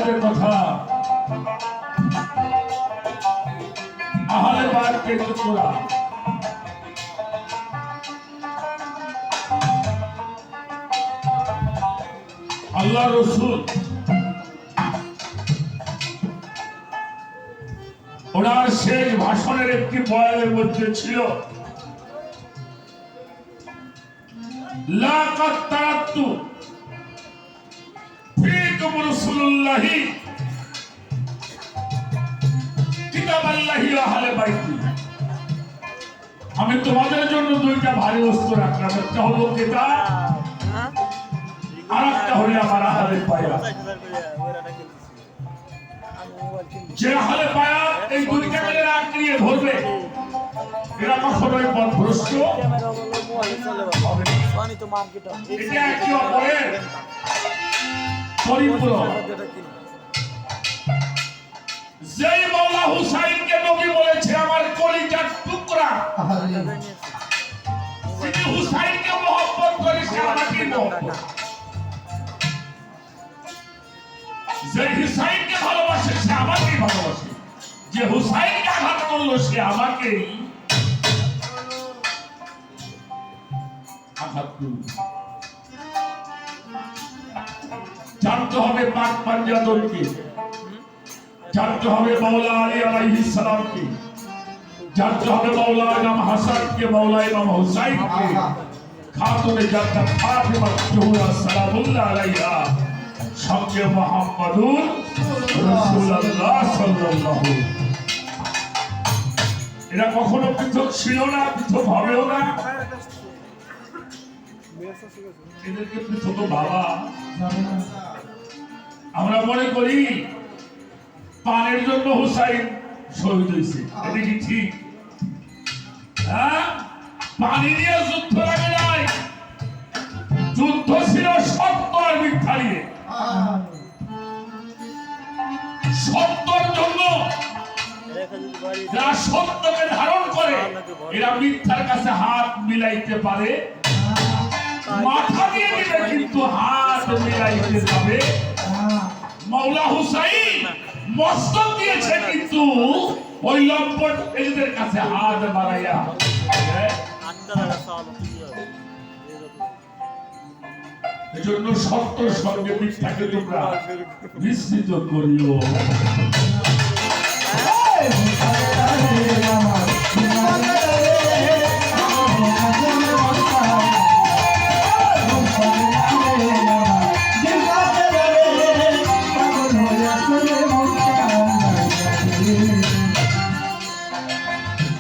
বায়াতের কথা, আহলে বায়াতকে একটু তোরা আল্লাহ রসুল ওনার শেষ ভাষণের একটি বয়ানের মধ্যে ছিল লাকাদ তারাক্তু ফীকুম রাসূলুল্লাহি কিতাবাল্লাহি ওয়া আহলে বাইতি। আমি তোমাদের জন্য দুইটা ভারী বস্তু রাখলাম, একটা হলো কিতাব আর একটা হলো আমার আহলে বায়াত। যে আহলে বায়াত এই দুইটাকে আঁকড়িয়ে ধরবে এরা কখনোই পথভ্রষ্ট হবে না। এটা একে অপরের পরিপূরক। যেই মাওলা হুসাইনকে নবী বলেছে আমার কলিজার টুকরা, যিনি হুসাইনকে মহব্বত করে সে আমাকে মহব্বত, যে হুসাইনকে ভালোবাসে সে আমাকেই ভালোবাসে, যে হুসাইনকে আঘাত করলো সে আমাকেই আঘাত করল। জানতে হবে পাক পাঞ্জাতনকে, জানতে হবে মাওলা আলী আলাইহিস সালামকে, জানতে হবে মাওলা ইমাম হাসানকে, মাওলা ইমাম হুসাইনকে, খাতুনে জান্নাত ফাতিমা জোহরা সালামুল্লাহ আলাইহা, সঙ্গে মুহাম্মাদুর রাসূলুল্লাহ সাল্লাল্লাহু। এরা কখনো পৃথক ছিল না, পৃথক হবেও না। এদেরকে পৃথক বাবা আমরা মনে করি পানের জন্য হুসাইন শহীদ হয়েছে, এটা কি ঠিক? হ্যাঁ, পানি নিয়ে যুদ্ধ লাগে নাই, যুদ্ধ ছিল সত্য আর মিথ্যা নিয়ে। সত্যর জন্য যারা সত্যকে ধারণ করে এরা মিথ্যার কাছে হাত মিলাইতে পারে, মাথা দিয়ে দিবে কিন্তু হাত মিলাইতে যাবে। মাওলা হুসাইন মস্তক দিয়েছে কিন্তু ওই লম্পট এদের কাছে হাত বাড়াইয়া। এজন্য সত্যর সঙ্গে মিথ্যাকে তোমরা মিশ্রিত করিও।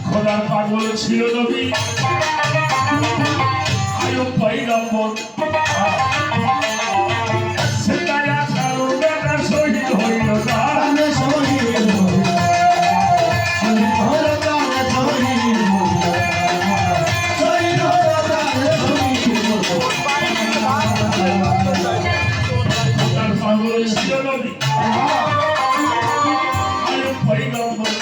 খোদার পাগল ছিল নবী আয়ুব পয়গম্বর, সেটাই আছাড় বেটা শহীদ হইল তার, শহীদ হইল খোদার পাগল ছিল নবী আয়ুব পয়গম্বর,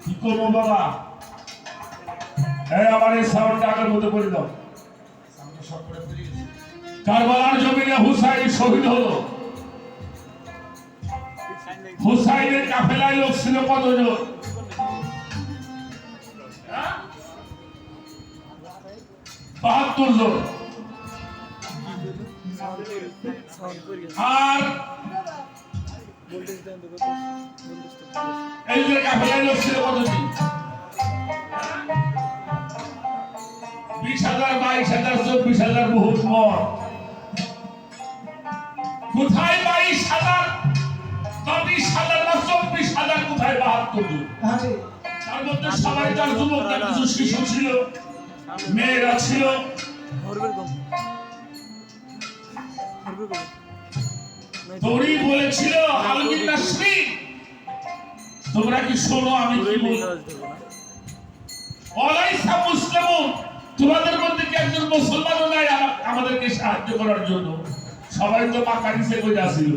কি করবো বাবা? আবার এই সাউন্ডটা আগের মতো করে দাও। কারবালার জমিনে হুসাইন শহীদ হলো। হুসাইনের কাফেলায় লোক ছিল কতজন? ৭২ জন। আর এই যে কাফেলায় লোক ছিল কতজন? ২০,০০০, ২২,০০০, ২৪,০০০ বহুত মর। কোথায় ২২,০০০ বা ২০,০০০ বা ২৪,০০০? কোথায় ৭২ জন? তার মধ্যে সবাই তার যুবক, তার কিছু শিশু ছিল, মেয়েরা ছিল। তোরই বলেছিল আলমিন নাসরি, তোমরা কি শোনো আমি কি বলি? ওয়ালাইসা মুসলিমুন, তোমাদের মধ্যে কি একজন মুসলমানও নাই আমাদেরকে সাহায্য করার জন্য? সবাই তো মাথা নিচে করে আসছিল।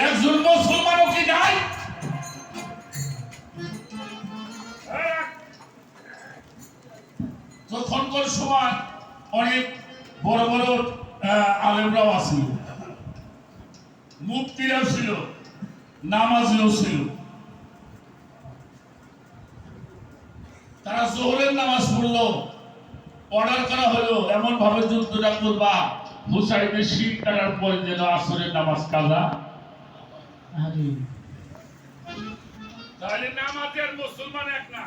একজন মুসলমানও কি নাই? তখনকার সময় অনেক বড় বড় আলেমরাও আছিল, মুফতিরাও ছিল, নামাজিও ছিল। তারা জোহরের নামাজ পড়লো, অর্ডার করা হলো এমন ভাবে যুদ্ধটা করবা হুসাইনের শির কাটার পরে যেন আসরের নামাজ কাজা। তাহলে নামাজে আর মুসলমান এক না।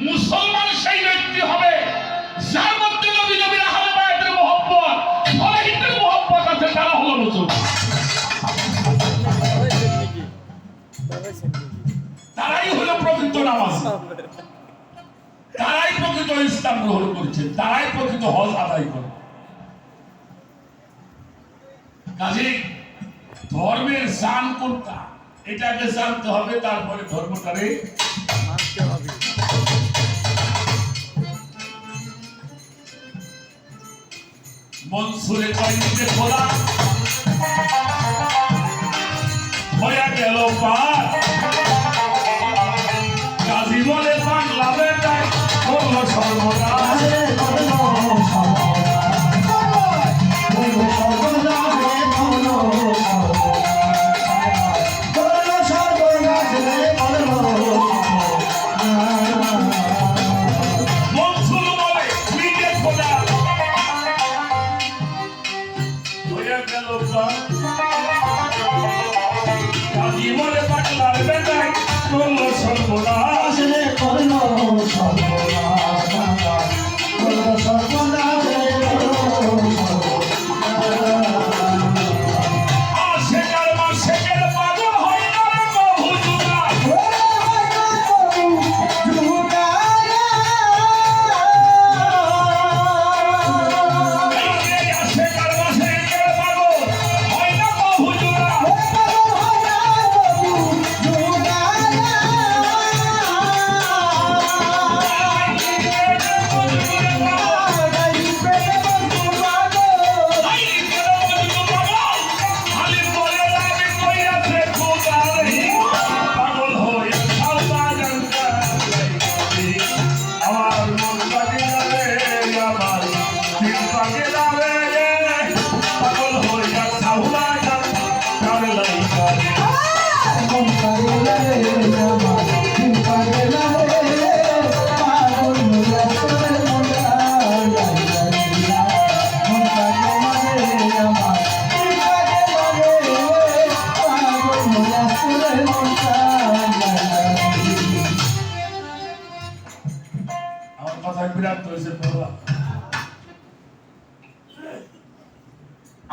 মুসলমান সেই ব্যক্তি হবে যার মধ্যে নবী নবীর আহলে বায়াতের মহব্বত, শহীদের মহব্বত আছে, তারা হলো মুসলমান। তারাই হলো প্রকৃত নামাজ, তারাই প্রকৃত ইসলাম গ্রহণ করেছে, তারাই প্রকৃত হজ আদায় করে। কাজেই ধর্মের জান কোনটা এটাকে জানতে হবে, তারপরে ধর্মটারে মানতে হবে। মনসুরে কইতে খোলা হয়ে গেল পার, গাজী বলে বাংলা বেটায় করলো সর্বনাশ।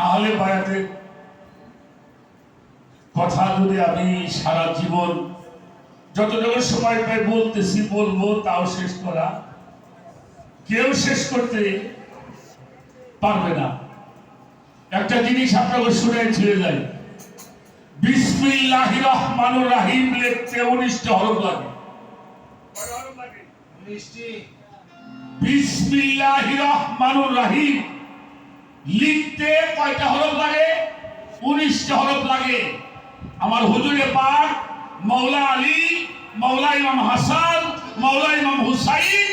আহলে বায়াতের কথা যদি আমি সারা জীবন যতটুকু সময় পাই বলতেছি, বলবো, তাও শেষ করা কেউ শেষ করতে পারবে না। একটা জিনিস আপনাকে শুনে ছেড়ে যায়, বিসমিল্লাহির রহমানির রহিম লিখতে 19টা হরফ লাগে। বিসমিল্লাহির রহমানির রহিম লিখতে কয়টা হরফ লাগে? 19টা হরফ লাগে। আমার হুজুরে পাক মৌলা আলী, মৌলা ইমাম হাসান, মৌলা ইমাম হুসাইন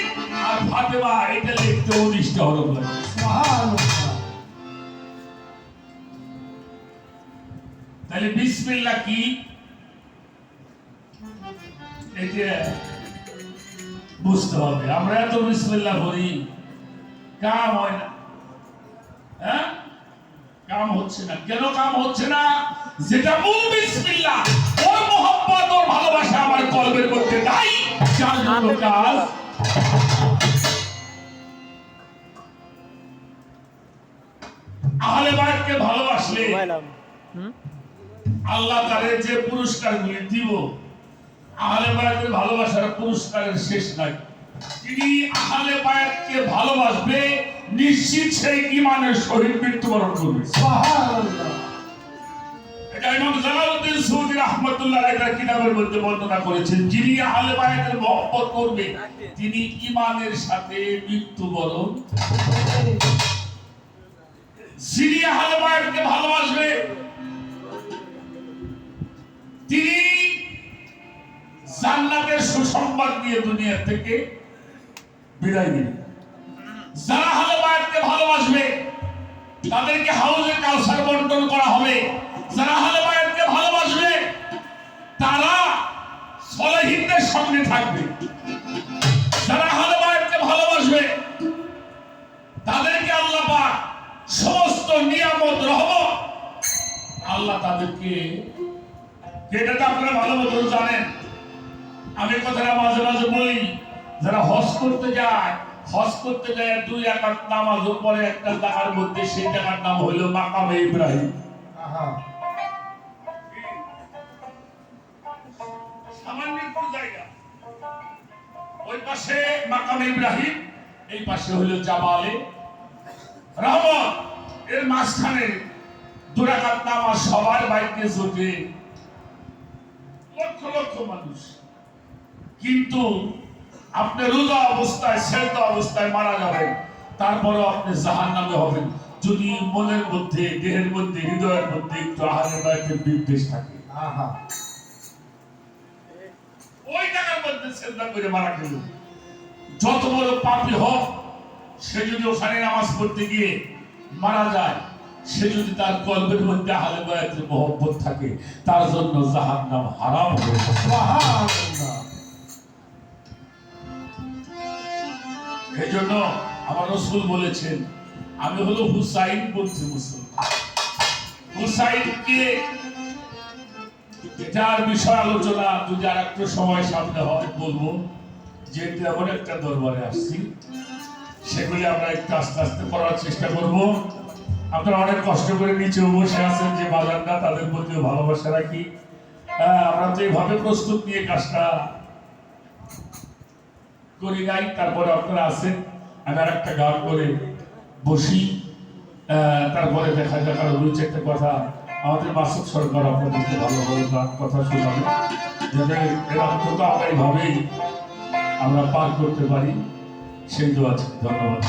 আর ফাতেমা, এটা লিখতে 19টা হরফ লাগে। তাহলে বিসমিল্লাহ কি? এটা বুঝতে হবে। আমরা এত বিসমিল্লাহ বলি, কাম হয় না। হ্যাঁ, কাম হচ্ছে না। কেন কাম হচ্ছে না? যেটা মূল বিসমিল্লাহ, ওর মোহাম্মত, ওর ভালোবাসা আমার কলবের মধ্যে নাই, যার জন্য কাজ। আহলে বায়তকে ভালোবাসলে আল্লাহ তাদের যে পুরস্কারগুলি দিব, আহলে বায়তের ভালোবাসার পুরস্কারের শেষ নাই। তিনি আহলে বায়তকে ভালোবাসবে, নিশ্চিত সেই ঈমানের সহিত মৃত্যুবরণ করবে। সুবহানাল্লাহ। এটা ইমাম জালালউদ্দিন সূদি রাহমাতুল্লাহ আলাইহি তার কিতাবের মধ্যে বর্ণনা করেছেন, যিনি আহলে বায়তের মহব্বত করবে তিনি ঈমানের সাথে মৃত্যুবরণ। যিনি আহলে বায়তকে ভালোবাসবে তিনি জান্নাতের সুসংবাদ দিয়ে দুনিয়া থেকে বিদায় নেবেন। যারা আহলে বায়তকে ভালোবাসবে তাদেরকে হাউজে কাউসার বন্টন করা হবে। যারা আহলে বায়তকে ভালোবাসবে তারা সলেহিনদের সঙ্গে থাকবে। যারা আহলে বায়তকে ভালোবাসবে তাদেরকে আল্লাহ পাক সমস্ত নিয়ামত রহমত আল্লাহ তাদেরকে, যেটা তো আপনারা ভালো মতো জানেন। আমি কথাটা মাঝে মাঝে বলি, যারা হজ করতে যায়, হজ করতে যায় 2 রাকাত নামাজ পড়ে একটা জায়গার মধ্যে, সেই জায়গার নাম হলো মাকামে ইব্রাহিম। সামান্য একটু জায়গা, ওই পাশে মাকামে ইব্রাহিম, এই পাশে হলো জাবালে রহমত। এর মাঝখানে 2 রাকাত নামাজ সবার বাইরে জোটে লক্ষ লক্ষ মানুষ। কিন্তু আপনি রোজা অবস্থায়, সেজদা অবস্থায় মারা যাবেন, তারপরেও আপনি জাহান্নামে হবেন যদি মনের মধ্যে, দেহের মধ্যে, হৃদয়ের মধ্যে একটু আহলে বায়তের বিদ্বেষ থাকে। ওই জায়গার মধ্যে সেজদা করে মারা গেল, যত বড় পাপী হোক, সে যদি ওখানে নামাজ পড়তে গিয়ে মারা যায়, সে যদি তার কলবের মধ্যে আহলে বায়তের মহব্বত থাকে, তার জন্য জাহান্নাম হারাম হবে। সুবহানাল্লাহ। এজন্য আমার রাসূল বলেছেন, আমি হলো হুসাইন পন্থী মুসলমান। হুসাইনকে, এটার বিষয় আলোচনা যদি আরেকটু সময় সামনে হয় বলবো, যেহেতু এমন একটা দরবারে আসছি, সেগুলি আমরা একটু আস্তে আস্তে করার চেষ্টা করব। আপনারা অনেক কষ্ট করে নিচে বসে আছেন, যে বাজারটা, তাদের প্রতিও ভালোবাসা রাখি। আমরা তো এইভাবে প্রস্তুত নিয়ে কাজটা করি নাই। তারপরে আপনারা আছেন, আমি আর একটা গান করে বসি, তারপরে দেখা যাক আরো 2-4টা কথা আমাদের মাসুদ সরকার আপনাদেরকে ভালো ভালো গান কথা শোনাবে, যাতে এর অন্তত আমরা এইভাবেই আমরা পার করতে পারি, সেই দোয়া আছে। ধন্যবাদ।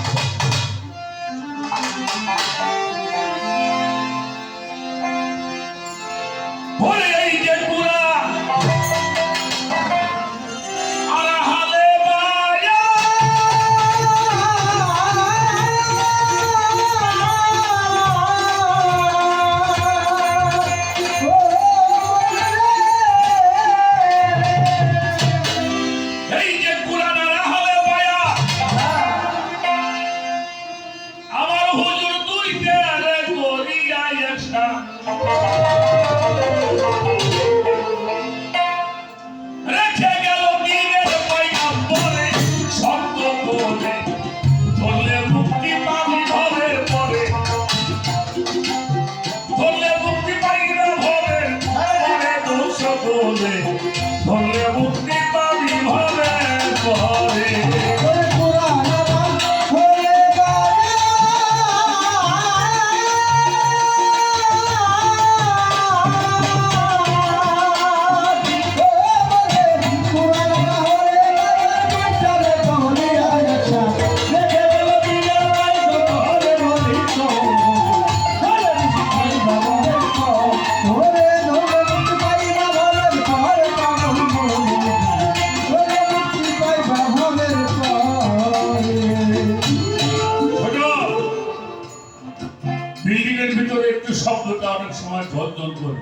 সময় ঝরঝর করে।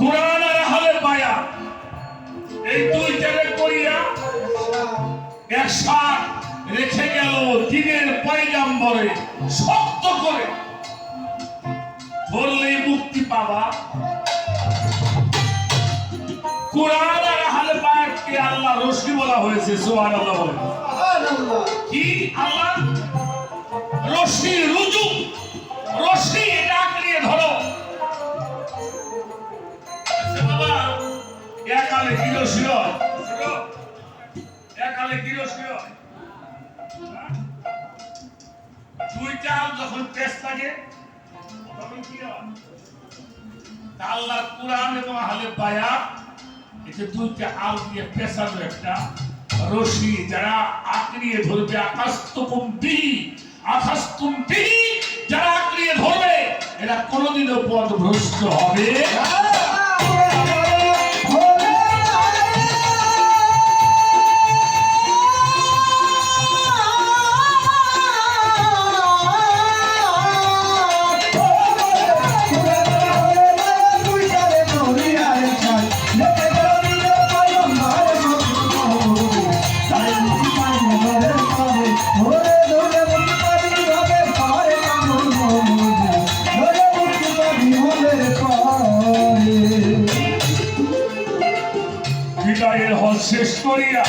কোরআন আর আহলে বায়াত এই দুইটারে করিয়া একসাথ রেখে গেল দিনের পয়গাম্বরে শক্ত করে ধরলেই মুক্তি পাবা। কোরআন আর আহলে বায়াতকে আল্লাহ রশি বলা হয়েছে। সুবহানাল্লাহ বলেন। কি আল্লাহ রশি, রুজু, রশি এটা আঁকড়িয়ে ধরো। বাবা একালে কি রশি হয়? একালে কি রশি হয়? দুইটা যখন টেস্ট লাগে তখন কি হয়? আল্লাহ কোরআন এবং আহলে বায়াত এটা দুইটা আল দিয়ে পেছানো একটা রশি, যারা আঁকড়িয়ে ধরবে আকাশতুকুম বিহি, আকাশতুম বিহি, যারা আঁকড়িয়ে ধরবে এরা কোনোদিনও পথভ্রষ্ট হবে না। বিদায়ের হজ শেষ করিয়া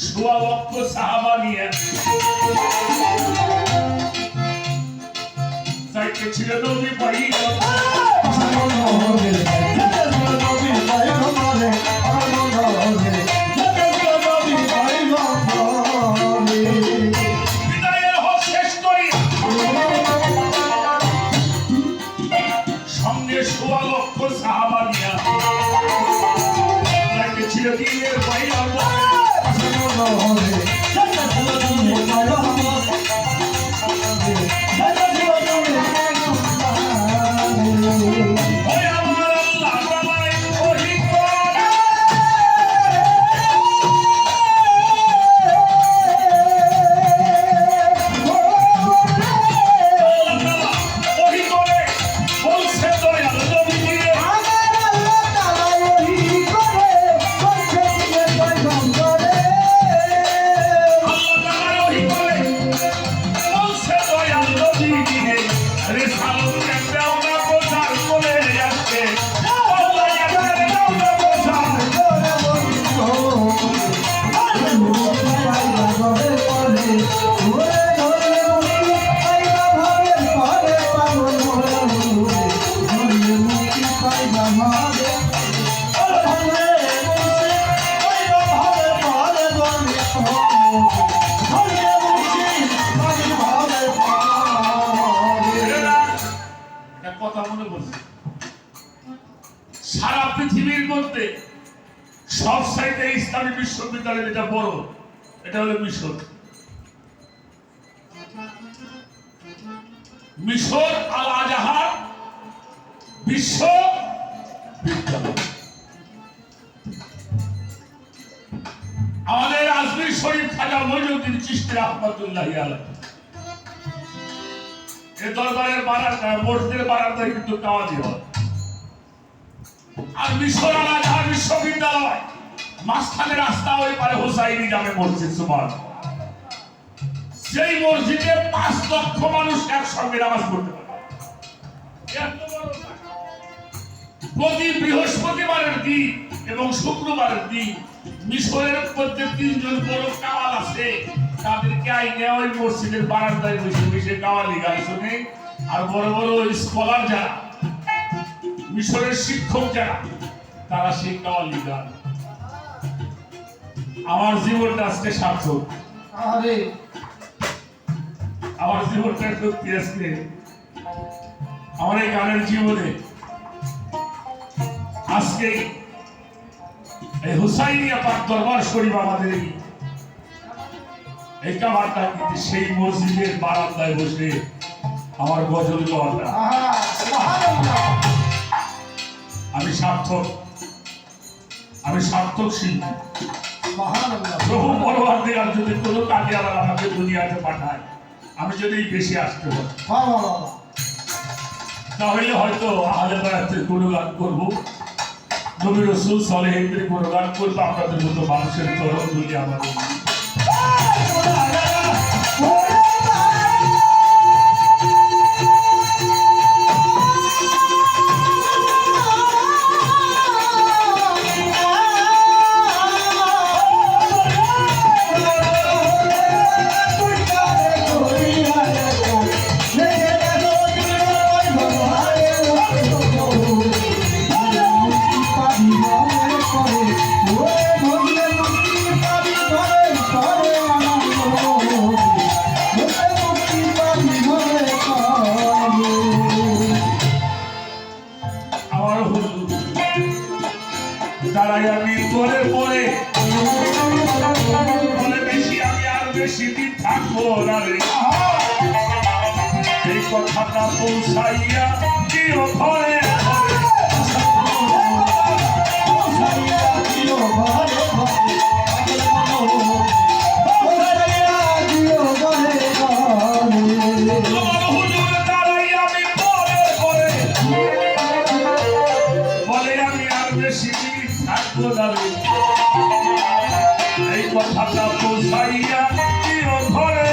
সোয়া লক্ষ সাহাবা নিয়ে যাইতেছিল নবী বাড়ি। বিদায়ের হজ শেষ করিয়া সঙ্গে সোয়া লক্ষ সাহাবা নিয়ে যাইতেছিল দিনের বাড়ি। সারা পৃথিবীর মধ্যে সব সাইডে ইসলামী বিশ্ববিদ্যালয় যেটা বড় এটা হলো মিশর। মিশর আল আজহার বিশ্ববিদ্যালয়। আমাদের আজমির শরীফ খাজা মঈনুদ্দিন চিশতি রাহমাতুল্লাহ আলাইহি এই দরবারের বারান্দা, মসজিদের বারান্দায় কিন্তু কাওয়াজি হয়। আর মিশর আল আজহার বিশ্ববিদ্যালয় মাঝখানে রাস্তা ওই পারে হোসাইনি জামে মসজিদ। সুবহানাল্লাহ। সেই মসজিদে 5 লক্ষ মানুষ একসঙ্গে নামাজ পড়তে পারে। প্রতি বৃহস্পতিবারের দিন এবং শুক্রবারের দিন মিশরের মধ্যে 3 জন বড় কাওয়াল আছে, তাদেরকে আইনে ওই মসজিদের বারান্দায় বসে বসে কাওয়ালি গান শুনে। আর বড় বড় স্কলার যারা, মিশরের শিক্ষক যারা, তারা সেই কাওয়ালি গান। আমার জীবনটা আজকে সার্থক। আমার জীবনটা সত্যি আজকে আমার এই গানের জীবনে আজকে এই হুসাইনিয়া পাক দরবার শরীফ আমাদের এই কাবারটা কিন্তু সেই মসজিদের বারান্দায় বসে আমার গজল গাওয়াটা আমি সার্থক শিল্পী। প্রভু পরবর্তীকাল যদি কোনো কাজে আবার আমাকে দুনিয়াতে পাঠায়, আমি যদি বেশি আসতে পারি তাহলে হয়তো আলাদা বেড়াতে গুণগান করবো, নবী রাসূল সালেহিনদের গুণগান করবো, আপনাদের মতো মানুষের চরণ ধুলি আমাদের। তারাই আমি পরে পরে বলে বেশি আমি আর বেশি দিন থাকবো না রে, এই কথাটা পৌঁছাইয়া দিও ঘরে এই কথাটা পৌঁছাইয়া দিও ঘরে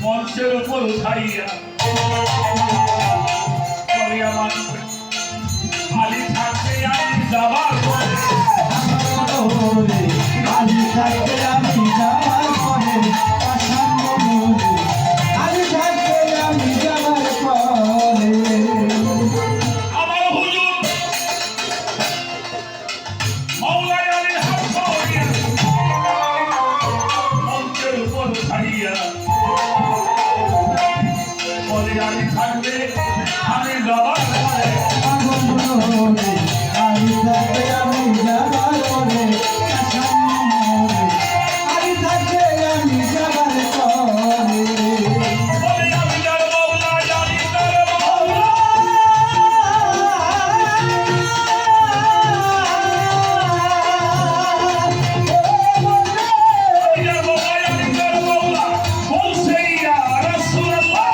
মঞ্চের উপর উঠাইয়া আলী থাকতে আমি যাবার পরে আলী থাকতে আমি যাবার পরে আলী থাকতে আমি যাবার পরে আমার হুজুর মাওলাই আলীর হাত ধরিয়া মঞ্চের উপর উঠাইয়া আমি থাকবে আমি যাবার পরে আমি থাকবে আমি যাবার পরে আমি থাকবে আমি যাবার পরে আমি যার মওলা জানি তার মওলা আমি যার মওলা জানি তার মওলা বলছে ইয়া রাসূলুল্লাহ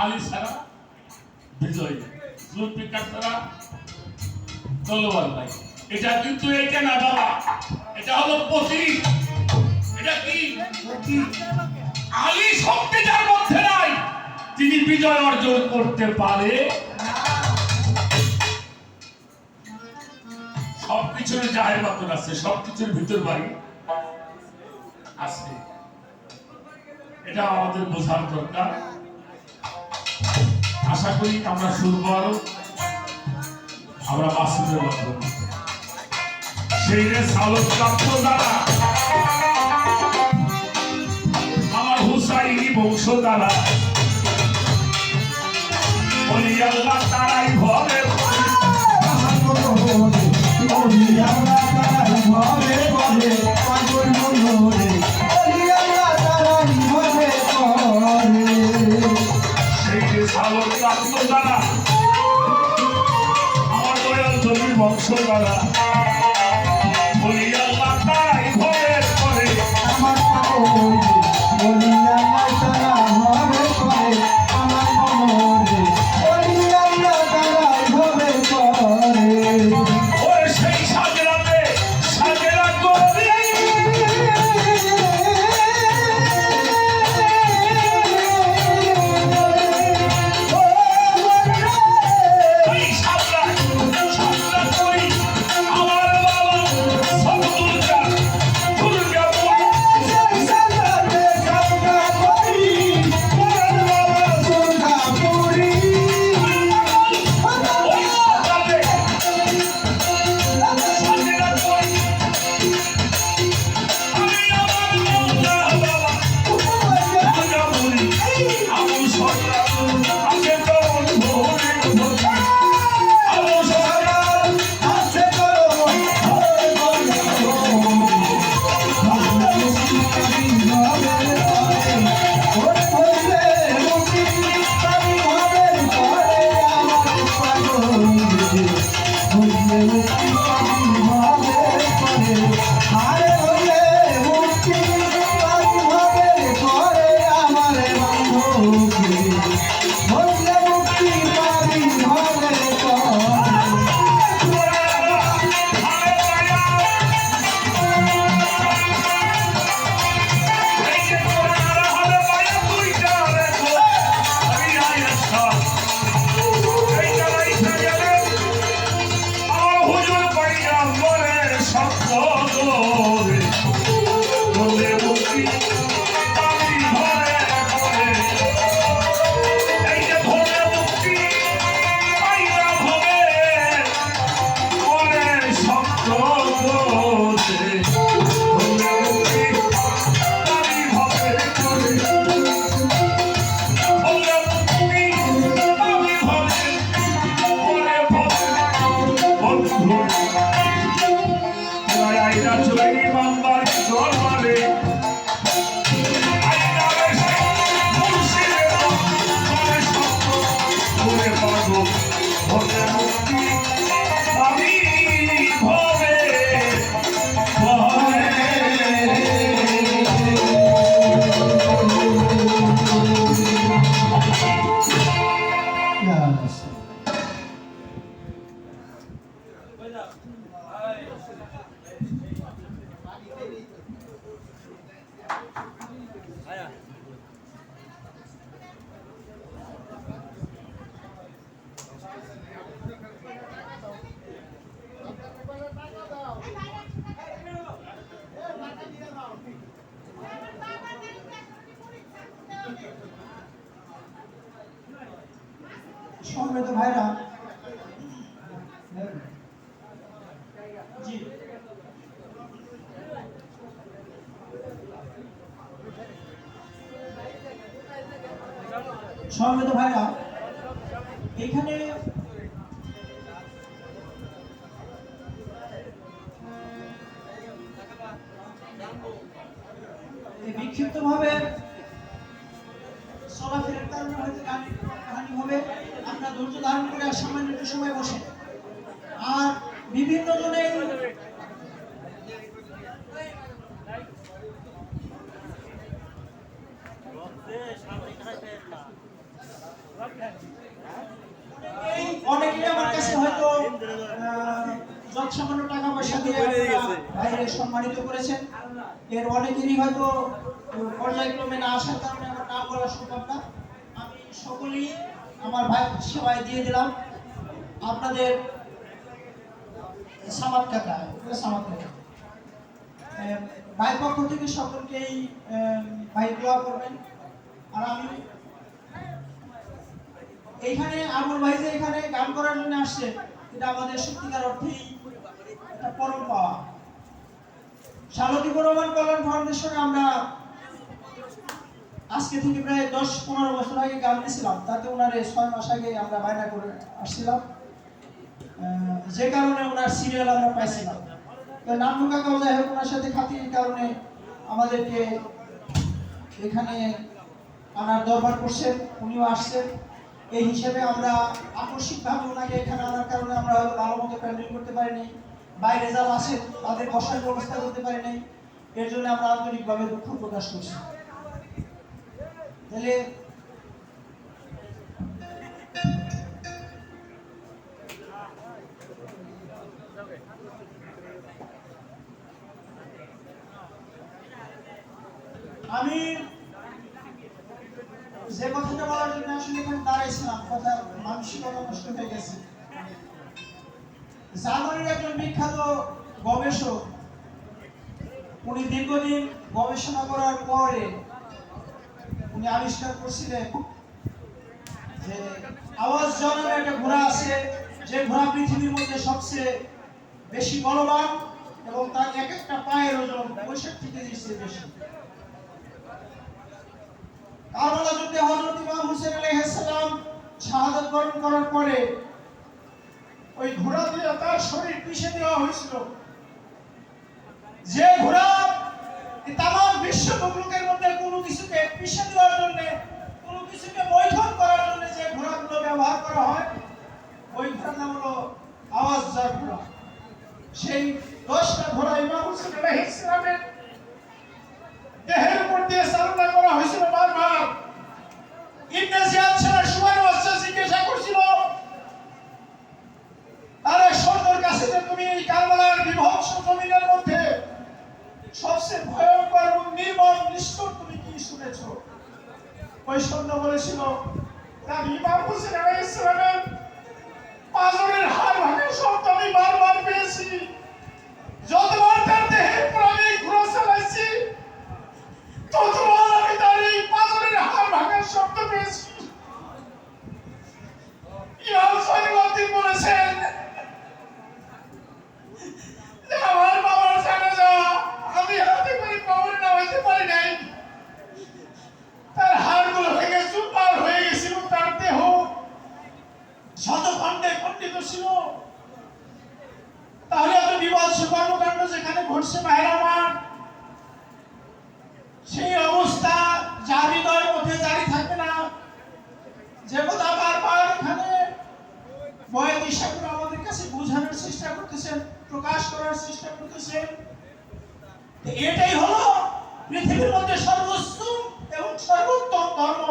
আলী ছাড়া বিজয়, জুলফিকার ছাড়া তলোয়ার নাই। এটা কিন্তু এটা না বাবা, এটা হলো প্রতীক। এটা কি আলী শক্তি যার মধ্যে নাই, তিনি বিজয় অর্জন করতে পারে। শক্তি পিছনে জাহের বাতন আছে, সবকিছুর ভিতর বাড়ি আছে, এটা আমাদের বোঝার দরকার। আশা করি আমরা শুনবো আরো আমরা মাসুদের মাধ্যমে সেই যে সালক প্রাপ্ত দ্বারা আমার হুসাইনি বংশ দ্বারা বলি আল্লাহ তারাই ভবে সেই যে সালক প্রাপ্ত দ্বারা আমার দয়াল জমির বংশ দ্বারা বলি আল্লাহ তারাই ভবে করে আমার বলি আল্লাহ তারা হবে করে আমার মনে বলি আল্লাহ তারা হবে করে ওরে সেই সাজরাতে সাজরা করে ওই সাজরা সাজরা করি আমার বাবা সব দুর্গা দুর্গা বলে ওই সাজরাতে সাজরা করি আমি আমার বাবা দুর্গা বলি আমু সরকার আগে তো ভোরে ভোরে আমু সরকার সম্মানিত ভাইরা, জি সম্মানিত ভাইরা, এখানে বিক্ষিপ্ত ভাবে চলাফেরার কারণে হয়তো কাহিনী হবে। আপনারা ধৈর্য ধারণ করে আর সামান্য একটু সময় বসে। আর বিভিন্ন জনে অনেকেই আমার কাছে হয়তো যত সামান্য টাকা পয়সা দিয়ে বাইরে সম্মানিত করেছেন। এর অনেকেরই হয়তো পর্যায়ক্রমে না আসার কারণে আমার নাম বলা সম্ভব না। আমি সকলেই আমার ভাই সেবায় দিয়ে দিলাম। আপনাদের সামাদ কাকা, এটা সামাদ কাকা। ভাইয়ের পক্ষ থেকে সকলকেই ভাই দোয়া করবেন। আর আমি এইখানে আমর ভাই যে এখানে গান করার জন্য আসছে, এটা আমাদের সত্যিকার অর্থেই একটা পরম পাওয়া। শালতী বর্মন কল্যাণ ফাউন্ডেশনে আমরা আজকে থেকে প্রায় 10-15 বছর আগে গান দিয়েছিলাম, তাতে ওনারে 6 মাস আগে আমরা বায়না করে আসছিলাম, যে কারণে ওনার সিরিয়াল আমরা পাইছিলাম। নান্নু কাকাও যাই হোক ওনার সাথে খাতির কারণে আমাদেরকে এখানে আনার দরবার করছেন, উনিও আসছেন। এই হিসেবে আমরা আকস্মিকভাবে ওনাকে এখানে আনার কারণে আমরা হয়তো ভালো মতো প্যান্ডেল করতে পারিনি, বাইরে যারা আছেন তাদের বসার ব্যবস্থা করতে পারিনি, এর জন্য আমরা আন্তরিকভাবে দুঃখ প্রকাশ করছি। তাহলে আমি যে কথাটা বলার জন্য আসলে এখানে দাঁড়াইছিলাম, কথা মানসিকতা নষ্ট হয়ে গেছে। জার্মানির একজন বিখ্যাত গবেষক, উনি দীর্ঘদিন গবেষণা করার পরে উনি আবিষ্কার করছিলেন যে আওয়াজ জনমের একটা ঘোড়া আছে, যে ঘোড়া পৃথিবীর মধ্যে সবচেয়ে বেশি বলবান এবং তার এক একটা পায়ের ওজন 65 কেজির বেশি। কারবালা যুদ্ধে হযরত ইমাম হোসেন আলাইহিস সালাম শাহাদাত বরণ করার পরে ওই ঘোড়া দিয়ে তার শরীর পিষে দেওয়া হয়েছিল। যে ঘোড়া তামাম বিশ্ব মুলুকের মধ্যে কোনো কিছুকে পিষে দেওয়ার জন্য, কোনো কিছুকে বৈঠক করার জন্য যে ঘোড়াগুলো ব্যবহার করা হয়, ওই ঘোড়ার নাম হলো আওয়াজজার ঘোড়া। সেই 10টা ঘোড়া ইমাম হোসেন আলাইহিস সালামের দেহের উপর দিয়ে চালনা করা হয়েছিল বারবার। ইবনে জিয়াদ সেনার সুবহান ওয়াসা জিজ্ঞাসা করছিল আরে সৈন্যর কাছে যে তুমি এই কারবালার বিভৎস জমিনের মধ্যে সবচেয়ে ভয়ঙ্কর এবং নির্মম নিষ্ঠুর তুমি কি শুনেছো? ওই সৈন্য বলেছিল আমি ইমাম হোসেন আলাইহিস সালামের পাঁজরের হাড় ভাঙার শব্দ আমি বারবার পেয়েছি। যতবার তার দেহের উপর আমি ঘোড়া চালাইছি ততবার আমি তার এই পাঁজরের হাড় ভাঙার শব্দ পেয়েছি। ইমাম সাইয়্যিদ বলেছেন যে আমার বাবার জানাজা আমি হাতে করে কবরে নামাইতে পারি নাই, তার হাড়গুলো ভেঙে চুরমার হয়ে গেছিল, তার দেহ শতখণ্ডে খণ্ডিত ছিল। তাহলে এত বিভৎস কর্মকাণ্ড যেখানে ঘটছে ভাইরা আমার, সেই অবস্থা যার হৃদয়ের মধ্যে জারি থাকবে না, যে কথা বারবার এখানে বয়াতি সাহেবরা আমাদের কাছে বোঝানোর চেষ্টা করতেছেন, প্রকাশ করার চেষ্টা করতেছেন, এটাই হলো পৃথিবীর মধ্যে সর্বোচ্চ এবং সর্বোত্তম ধর্ম।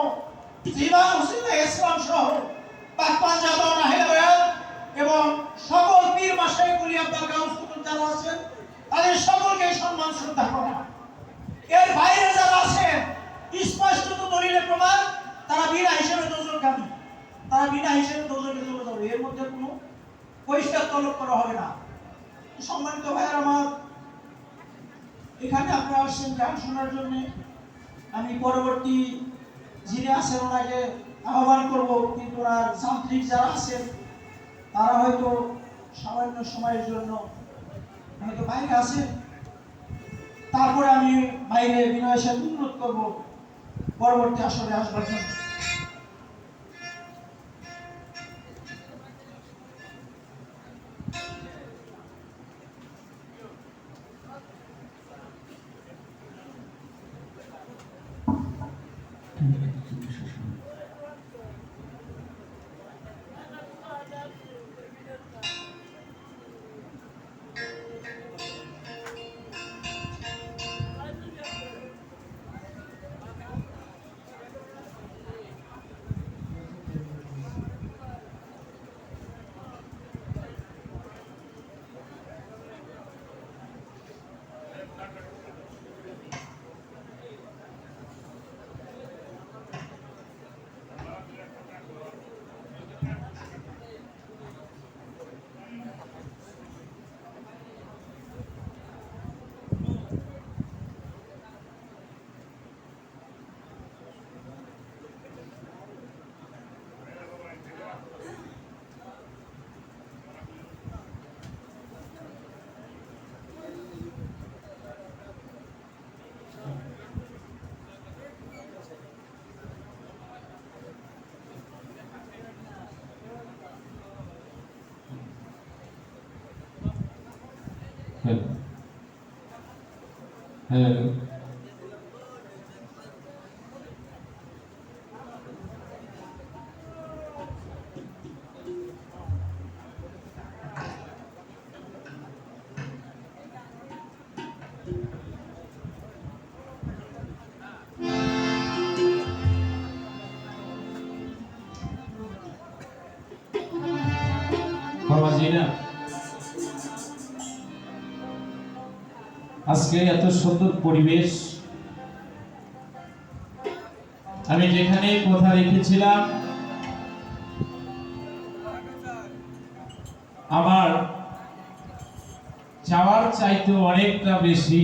ইমাম হোসেন আলাইহিস সালাম সহ পাক জামান আহলে বায়াত এবং সকল পীর মাশায়েখ ওলি আব্দুল গাউস কুতুব যারা আছেন তাদের সকলকে সম্মান শ্রদ্ধা করা। এর বাইরে যারা আছেন স্পষ্টত দলিলে প্রমাণ তারা বিনা হিসেবে দোজখগামী, তারা বিনা হিসেবে দোজখে চলে যাবে, এর মধ্যে কোনো পরিষ্কার তলব করা হবে না। সম্মানিত ভাইয়ের আমার, এখানে আপনারা আসছেন গান শোনার জন্য। আমি পরবর্তী যিনি আছেন ওনাকে আহ্বান করব, কিন্তু ওনার যান্ত্রিক যারা আছেন তারা হয়তো সামান্য সময়ের জন্য হয়তো বাইরে আছেন। তারপরে আমি বাইরে বিনয়ের সাথে অনুরোধ করব পরবর্তী আসরে আসবার জন্য। হ্যালো হ্যালো বাবাজিরা, আজকে এত সুন্দর পরিবেশ, আমি যেখানে কথা রেখেছিলাম আমার চাওয়ার চাইতে অনেকটা বেশি,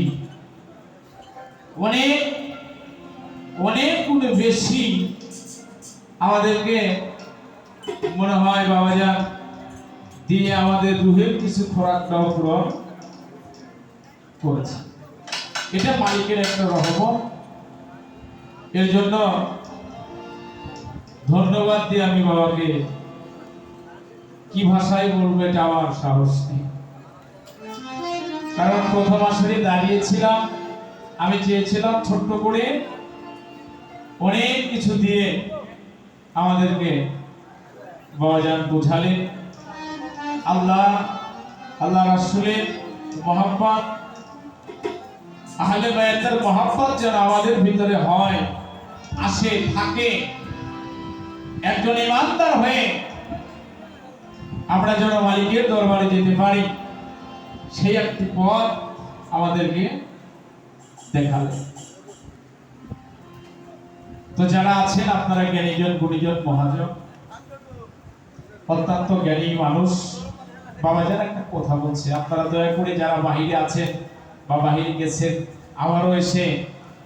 অনেক অনেক গুণ বেশি আমাদেরকে মনে হয় বাবাজান দিয়ে আমাদের রুহের কিছু খোরাকটাও পূরণ করেছে। এটা মালিকের একটা রহমত। এর জন্য ধন্যবাদ দিয়ে আমি বাবাকে কি ভাষায় বলবো এটা আমার সাহস নেই, কারণ প্রথম আসরে দাঁড়িয়েছিলাম, আমি চেয়েছিলাম ছোট্ট করে অনেক কিছু দিয়ে আমাদেরকে বাবাজান বুঝালেন আল্লাহ আল্লাহ রাসূলের মহব্বত, আহলে বায়াতের মহব্বত যেন আমাদের ভিতরে হয়, আসে, থাকে। একজন ইমানদার হয়ে আমরা যেন মালিকের দরবারে যেতে পারি, সেই একটি পথ আমাদেরকে দেখালেন। তো যারা আছেন আপনারা জ্ঞানীজন, গুণীজন, মহাজন, অত্যন্ত জ্ঞানী মানুষ, বাবাজান একটা কথা বলছে, আপনারা দয়া করে যারা বাহিরে আছেন বা বাহিরে গেছেন, আবারও এসে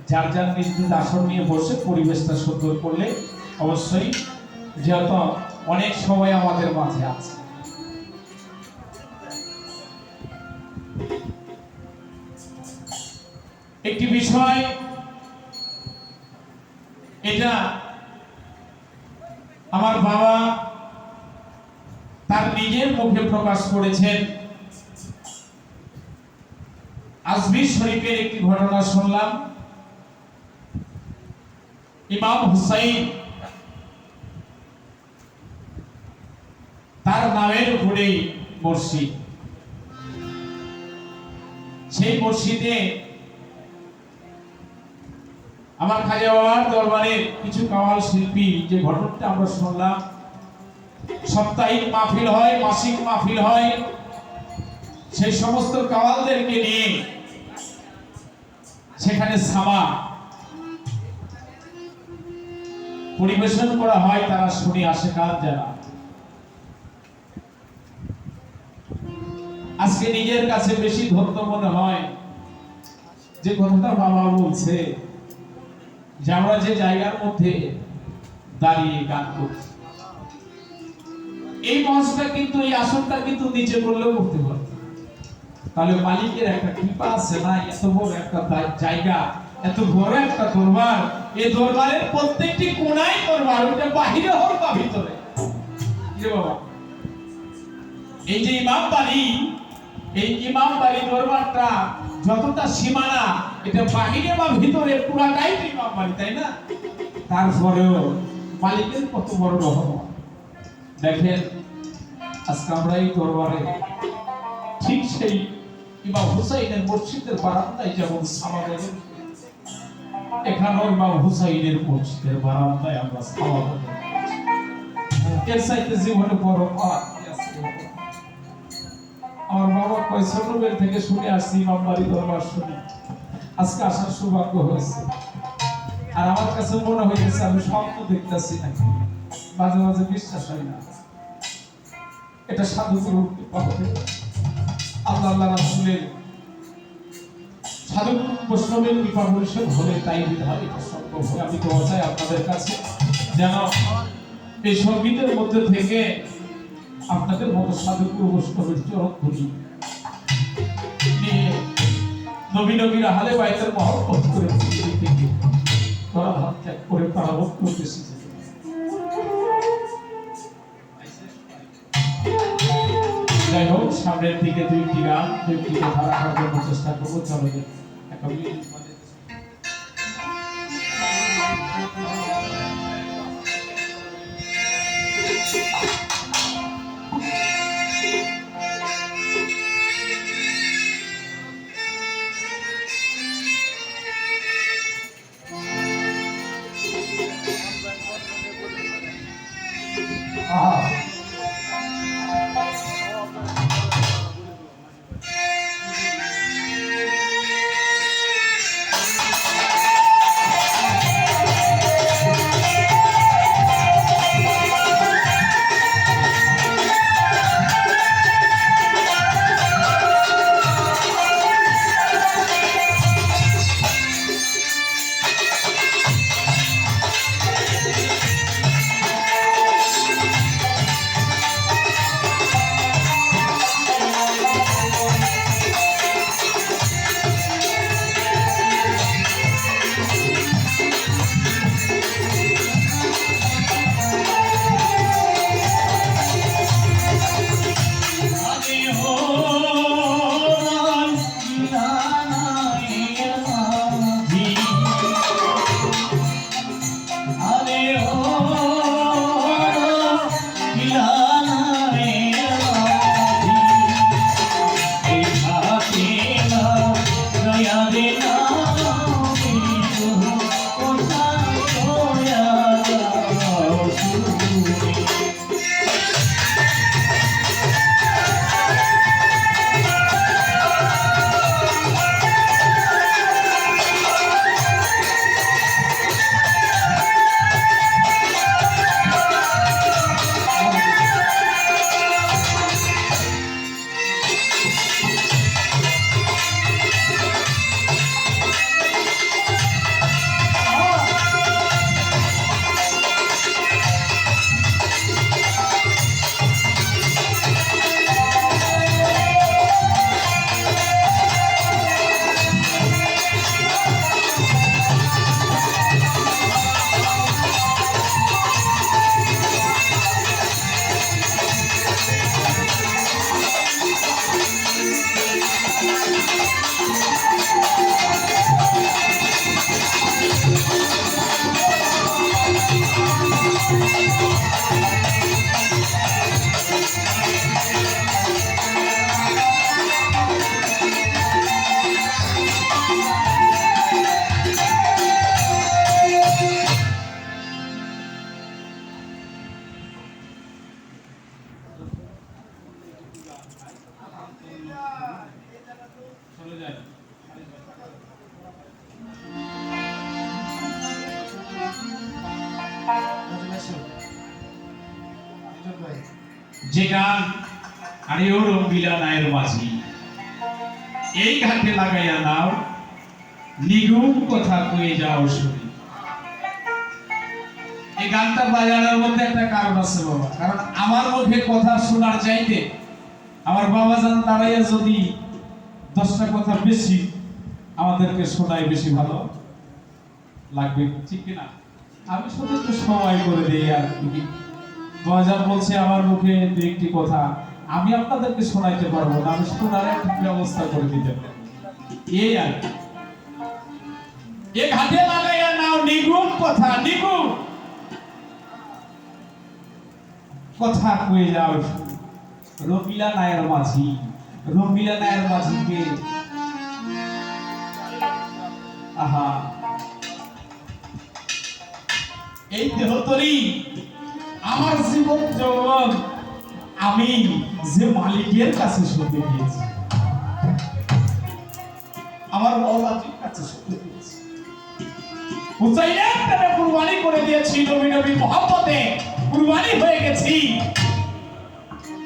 যার যার নিজ নিজ আসন নিয়ে বসে পরিবেশটা সুন্দর করলে অবশ্যই, যেহেতু অনেক সময় আমাদের মাঝে আছে। একটি বিষয়, এটা আমার বাবা তার নিজের মুখে প্রকাশ করেছেন। আজমির শরীফের একটি ঘটনা শুনলাম। ইমাম হুসাইন তার নামের উপরেই মসজিদ, সেই মসজিদে আমার খাজা বাবার দরবারের কিছু কাওয়াল শিল্পী, যে ঘটনাটা আমরা শুনলাম, সাপ্তাহিক মাহফিল হয়, মাসিক মাহফিল হয়, সেই সমস্ত কাওয়ালদেরকে নিয়ে সেখানে সামা পরিবেশন করা হয়, তারা শুনে আসে কাজ যারা। আজকে নিজের কাছে বেশি ধন্য মনে হয় যে কথাটা বাবা বলছে, যে আমরা যে জায়গার মধ্যে দাঁড়িয়ে গান করছি, এই মঞ্চটা কিন্তু, এই আসনটা কিন্তু নিচে করলেও করতে পারত। তাহলে মালিকের একটা কৃপা আছে না, এত বড় একটা জায়গা, এত বড় একটা দরবার, এই দরবারের প্রত্যেকটি কোণায় দরবার, ওটা বাহিরে হোক বা ভিতরে। বাবা, এই যে ইমাম বাড়ি, এই ইমাম বাড়ি দরবারটা যতটা সীমানা, এটা বাহিরে বা ভিতরে পুরাটাই ইমাম বাড়ি, তাই না? তারপরেও মালিকের কত বড় রহমত। দেখেন আজকে আমরা এই দরবারে ঠিক সেই ইমাম হুসাইনের মসজিদের বারান্দায় যেমন সামা দেব, এখানেও ইমাম হুসাইনের মসজিদের বারান্দায় আমরা সামা দেব। এর চাইতে জীবনে বড় আমার বাবা কয় ছোটবেলা থেকে শুনে আসছি, ইমাম বাড়ি দরবার শুনি, আজকে আসার সৌভাগ্য হয়েছে। আর আমার কাছে মনে হয়েছে আমি স্বপ্ন দেখতেছি নাকি, মাঝে মাঝে বিশ্বাস হয় না। এটা সাধু গুরুর কৃপা হবে, আল্লাহ আল্লাহ রাসূলের সাধু বৈষ্ণবের কৃপা পরিষদ হলে তাই বিধায় এটা সম্ভব হয়। আমি দোয়া চাই আপনাদের কাছে যেন এই সঙ্গীতের মধ্যে থেকে আপনাদের মতো সাধু গুরু বৈষ্ণবের চরণ ধরি নিয়ে নবী নবীর আহলে বাইতের মহব্বত করে পৃথিবী থেকে তারা হাত ত্যাগ করে তারাবত করতেছি। যাই হোক, সামনের দিকে দুইটি গান দুইটি কথা রাখার জন্য চেষ্টা করবো। চলো একটা মিনিট বাজে। যে গান আরে ও রঙ্গিলা নায়ের মাঝি এই ঘাটে লাগাইয়া নাও নিগুম কথা কয়ে যাও শুনি। এই গানটা বাজানোর মধ্যে একটা কারণ আছে বাবা, কারণ আমার মুখে কথা শোনার চাইতে আমার বাবা জান দাঁড়াইয়া যদি 10টা কথা বেশি আমাদেরকে শোনায় বেশি ভালো লাগবে, ঠিক কিনা? আমি শুধু একটু সময় করে দিই আর কি। বাজার বলছে আমার মুখে একটি কথা আমি আপনাদেরকে শোনাইতে পারবো না, আমি শোনার একটা ব্যবস্থা করে দিতে পারবো। এই আর এক হাতে লাগাইয়া নাও নিগুম কথা, নিগুম কথা কয়ে যাও রঙ্গিলা নায়ের মাঝি। রঙ্গিলা নায়ের মাঝিকে আহা এই দেহতরি আমার জীবন যৌবন আমি যে মালিকের কাছে শুনতে দিয়েছি, আমার মৌলাটির কাছে শুনতে দিয়েছি, হুসাইনের প্রেমে কুরবানি করে দিয়েছি, নবী নবী মুহাম্মদে কুরবানি হয়ে গেছি।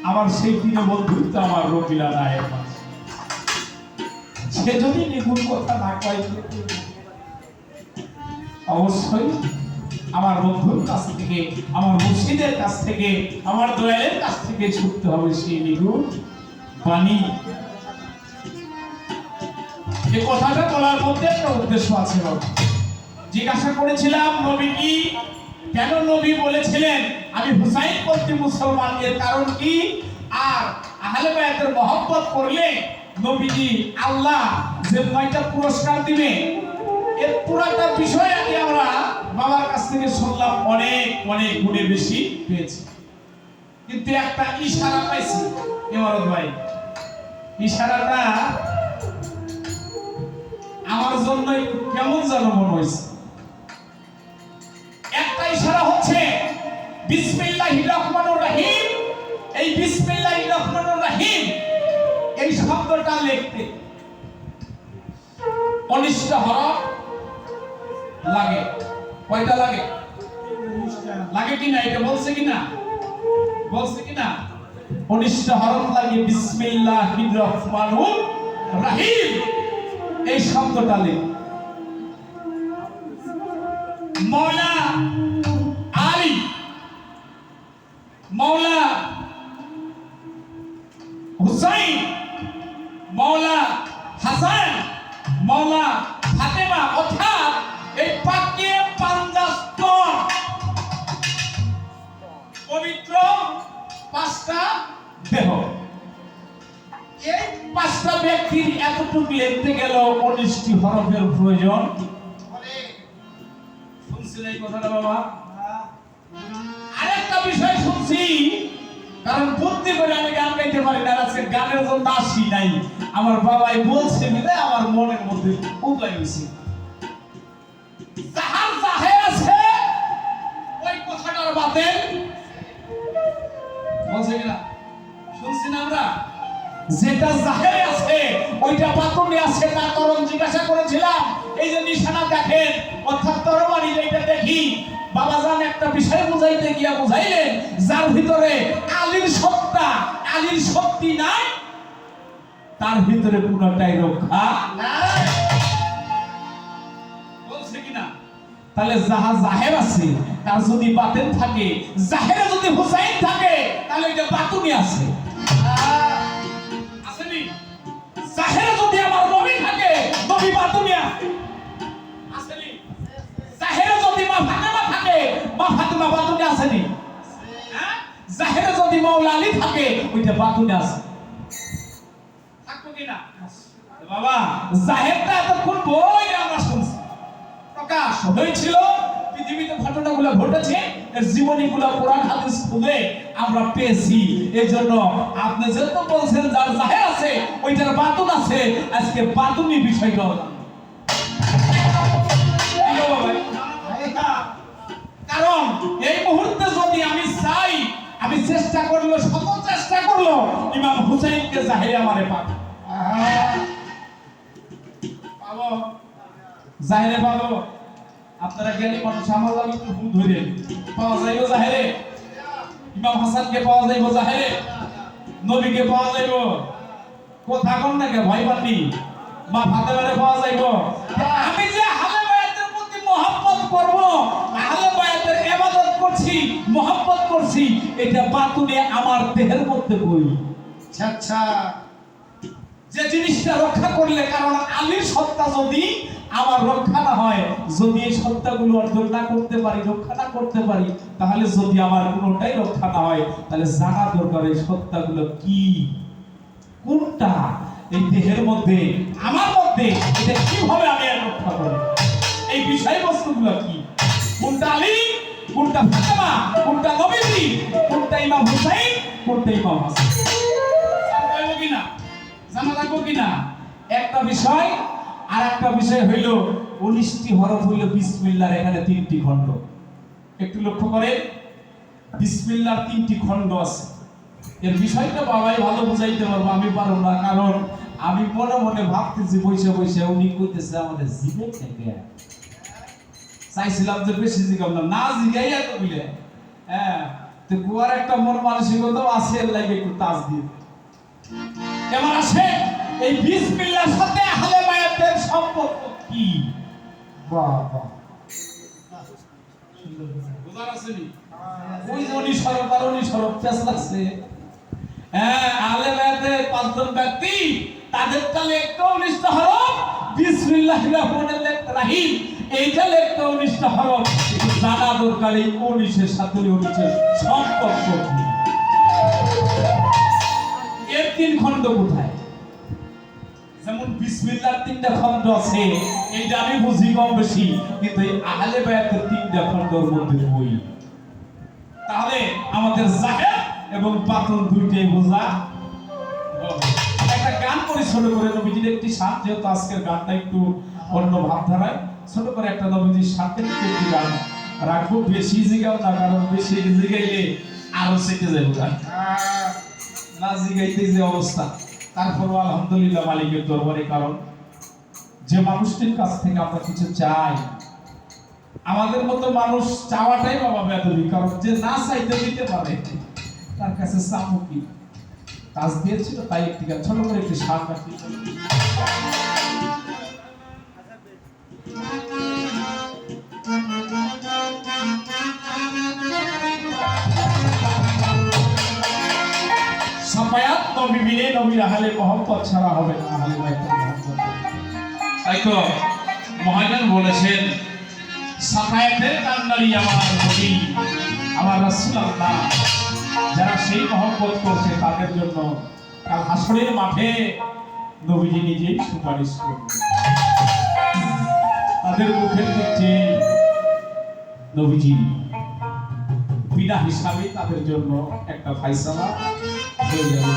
আমার সেই প্রিয় বন্ধুত্ব আমার রঙ্গিলা নায়ের মাঝি। সে যদি নিগুণ কথা না কয় অবশ্যই আমার বন্ধুর কাছ থেকে, আমার মুর্শিদের কাছ থেকে, আমার দয়ালের কাছ থেকে ছুটতে হবে সেই নিগুণ বাণী। এই কথাটা বলার মধ্যে একটা উদ্দেশ্য আছে বাবা। জিজ্ঞাসা করেছিলাম নবী কি, কেন নবী বলেছিলেন আমি হুসাইন পন্থী মুসলমান, এর কারণ কি? আর আহলে বায়াতের মহব্বত করলে নবীজি আল্লাহ যে 9টা পুরস্কার দিবে এর পুরাটা বিষয় আগে আমরা বাবার কাছ থেকে শুনলাম, অনেক অনেক গুণে বেশি পেয়েছি। কিন্তু একটা ইশারা পাইছি ইমারত ভাই, ইশারাটা আমার জন্য একটু কেমন যেন মনে হয়েছে। একটা ইশারা হচ্ছে বিসমিল্লাহির রহমানির রহিম। এই বিসমিল্লাহির রহমানির রহিম এই শব্দটা লিখতে 19টা হরফ লাগে। কয়টা লাগে? লাগে কিনা এটা বলছে কিনা? বলছে কিনা? 19টা হরফ লাগে বিসমিল্লাহির রহমানির রহিম এই শব্দটা লিখ। মৌলা আলী, মৌলা হুসাইন, মৌলা হাসান, মৌলা ফাতেমা, অর্থাৎ এই পাকে পাঞ্জাস্তর পবিত্র 5টা দেহ, এই 5টা ব্যক্তির এতটুকু লিখতে গেল 19টি হরফের প্রয়োজন। শুনছেন এই কথাটা বাবা? আরেকটা বিষয় শুনছি, কারণ বুদ্ধি করে আমি গান গাইতে পারি না, আজকে গানের জন্য আসি নাই, আমার বাবাই বলছে বলে আমার মনের মধ্যে উদয় হয়েছে। যাহার জাহের আছে ওই কথাটার বাতেল বলছে কিনা? শুনছি না আমরা? যেটা জাহেরে আছে ওইটা বাতুনে আছে। তার কারণ জিজ্ঞাসা করেছিলাম, এই যে নিশানা দেখেন অর্থাৎ তরবারি যেটা দেখি, বাবাজান একটা বিষয় বুঝাইতে গিয়া বুঝাইলেন যার ভিতরে আলীর সত্তা, আলীর শক্তি নাই, তার ভিতরে কোনটাই রক্ষা নাই। বলছে কিনা? তাহলে যাহা জাহের আছে তার যদি বাতিন থাকে, জাহেরে যদি হুসাইন থাকে, তাহলে এটা বাতুনি আছে। আসেনি? জাহেরে যদি আমার নবী থাকে, নবী বাতুনি আছে। আসেনি? জাহেরে যদি মা ফাতেমা থাকে, মা ফাতেমা বাতুনি আসেনি? হ্যাঁ? জাহেরে যদি মাওলা আলী থাকে, ওইটা বাতুনি আছে। থাকবো কিনা? বাবা জাহেরটা এতক্ষণ বই আমরা শুনছি, প্রকাশ হয়েছিল, পৃথিবীতে ঘটনাগুলো ঘটেছে, এর জীবনীগুলো কোরআন হাদিস খুলে আমরা পেয়েছি। এই জন্য আপনি যেহেতু বলছেন যার জাহের আছে ওইটার বাতুন আছে, আজকে বাতুনি বিষয়টা কারণ এই মুহূর্তে যদি আমি চাই, আমি চেষ্টা করলো, শত চেষ্টা করলো ইমাম হুসাইনকে জাহেরে আমারে পাবো, পাবো, জাহেরে পাবো। আপনারা জ্ঞানী মানুষ, আমার লাগে একটু ভুল ধরেন, পাওয়া যাইব জাহেরে। ইমাম হাসানকে পাওয়া যাইব জাহেরে, নবীকে পাওয়া যাইব। কথা কোন নাকি ভয় পাননি? মা ফাতেমারে পাওয়া যাইব। আমি যে আহলে বায়াতের প্রতি মহব্বত করব, আহলে বায়াতের ইবাদত করছি, মহব্বত করছি, এটা বাতুনে আমার দেহের মধ্যে বই। আচ্ছা, যে জিনিসটা রক্ষা করলে, কারণ আলীর সত্তা যদি আমার রক্ষা না হয়, যদি এই সত্তাগুলো অর্জন না করতে পারি, রক্ষা না করতে পারি, তাহলে যদি আমার কোনটাই রক্ষা না হয়, তাহলে জানা দরকার এই সত্তাগুলো কি, কোনটা এই দেহের মধ্যে, আমার মধ্যে, এটা কিভাবে আমি রক্ষা করব, এই বিষয়বস্তুগুলো কি, কোনটা আলী, কোনটা ফাতেমা, কোনটা নবীজি, কোনটা ইমাম হুসাইন, কোনটা ইমাম হাসান, জানা কিনা, জানা রাখবো কিনা? একটা বিষয়। আর একটা বিষয় হইল 19টি হরফ হইল বিসমিল্লাহর, এখানে 3টি খণ্ড। একটু লক্ষ্য করেন, বিসমিল্লাহর 3টি খণ্ড আছে। এর বিষয়টা বাবাই ভালো বুঝাইতে পারবো, আমি পারবো না, কারণ আমি মনে মনে ভাবতেছি বসে বসে উনি কইতেছে আমাদের জিভে থেকে। চাইছিলাম যে বেশি জিগাম না জিগাই এত বলে, হ্যাঁ, তো গোয়ার একটা মন মানসিকতাও আছে, এর লাগে একটু তাজ দিয়ে। এবার আসে এই বিসমিল্লাহর সাথে আহলে বায়াতের সম্পর্ক কি? বাবা বুঝার আসেনি? ওই জনি সরকারনি সরব পেছ লাগছে। হ্যাঁ, আহলে বায়াতের 5 জন ব্যক্তি, তাদের কালে একটা 19টা হরফ, বিসমিল্লাহির রহমানির রহিম, এইটা একটা 19টা হরফ। জানা দরকার এই 19 এর সাথে 19 এর সম্পর্ক কি। এর তিন খণ্ড কোথায়? যেমন বিসমিল্লাহর তিনটা খণ্ড আছে, এইটা আমি বুঝি কম বেশি, কিন্তু এই আহলে বায়াতের তিনটা খণ্ডের মধ্যে বই। তাহলে আমাদের জাহের এবং বাতিল দুইটাই বোঝা। একটা গান করে ছোট করে নবীজির একটি শান, যেহেতু আজকের গানটা একটু অন্য ভাবধারায়, ছোট করে একটা নবীজির শান্তির একটি গান রাখবো। বেশি জিগাও না, কারণ বেশি জিগাইলে আরো সেটে যাবো গান। না জিগাইতে যে অবস্থা, তারপরও আলহামদুলিল্লাহ মালিকের দরবারে। কারণ যে মানুষটির কাছ থেকে আমরা কিছু চাই, আমাদের মতো মানুষ চাওয়াটাই বাবা বেদবি। কারণ যে না চাইতে দিতে পারে তার কাছে চাবো কি? কাজ দিয়েছিল তাই একটি গান ছোট করে একটি শান রাখি। সাফায়াত নবী বিনে নবীর আহলে মহব্বত ছাড়া হবে না, আহলে বাইতের মহব্বত। তাই তো মহাজন বলেছেন, সাফায়াতের কান্ডারি আমার নবী, আমার রাসূলুল্লাহ। যারা সেই মহব্বত করছে তাদের জন্য কাল হাসরের মাঠে নবীজি নিজেই সুপারিশ করবেন। তাদের মুখের দিকে নবীজি বিনা হিসাবে তাদের জন্য একটা ফায়সালা হয়ে যাবে।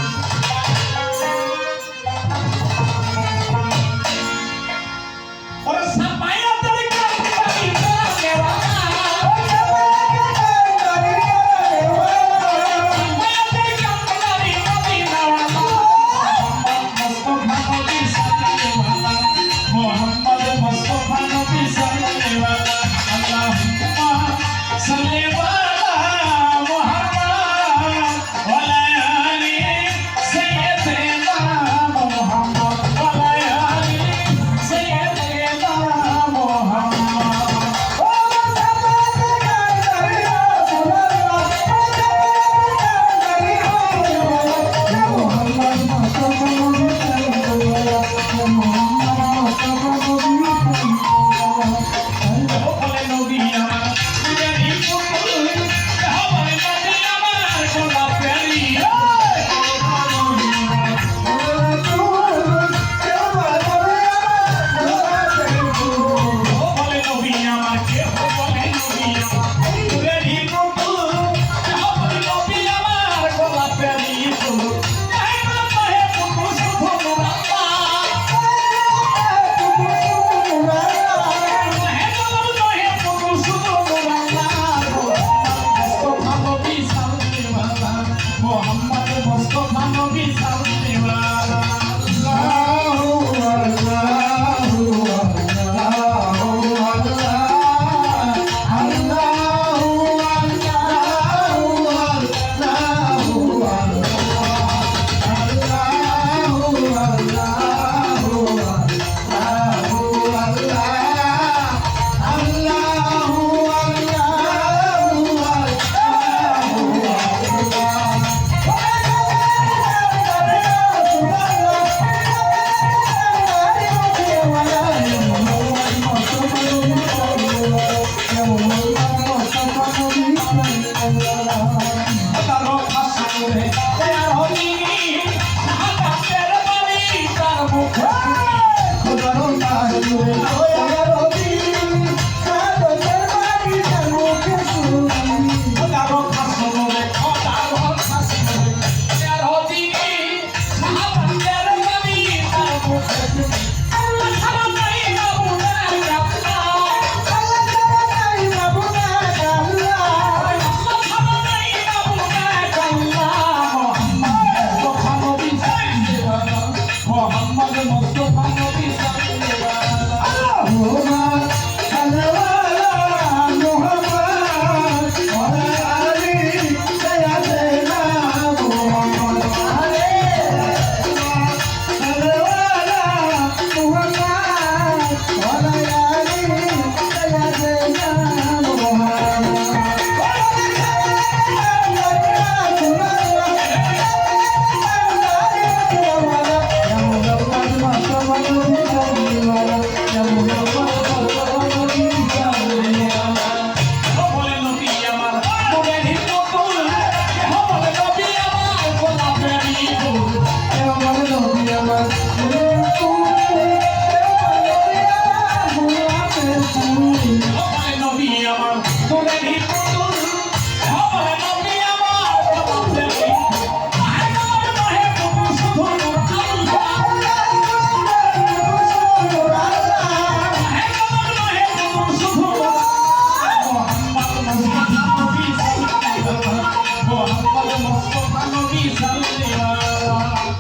নবী সাল্লাল্লাহু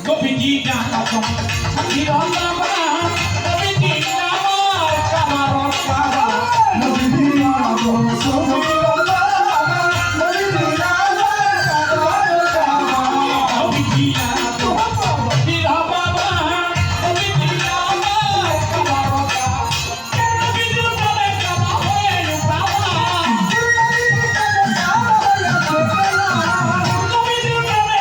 নবীজি জানাতো সাকির আল্লাহ নবীজি আমার কামার কাবা নবীজি আমার সাকির আল্লাহ নবীজি আমার কামার কাবা নবীজি জানাতো সাকির বাবা নবীজি আমার কামার কাবা নবীজি বলে কাবা হয়ে বাবা নবীজি বলে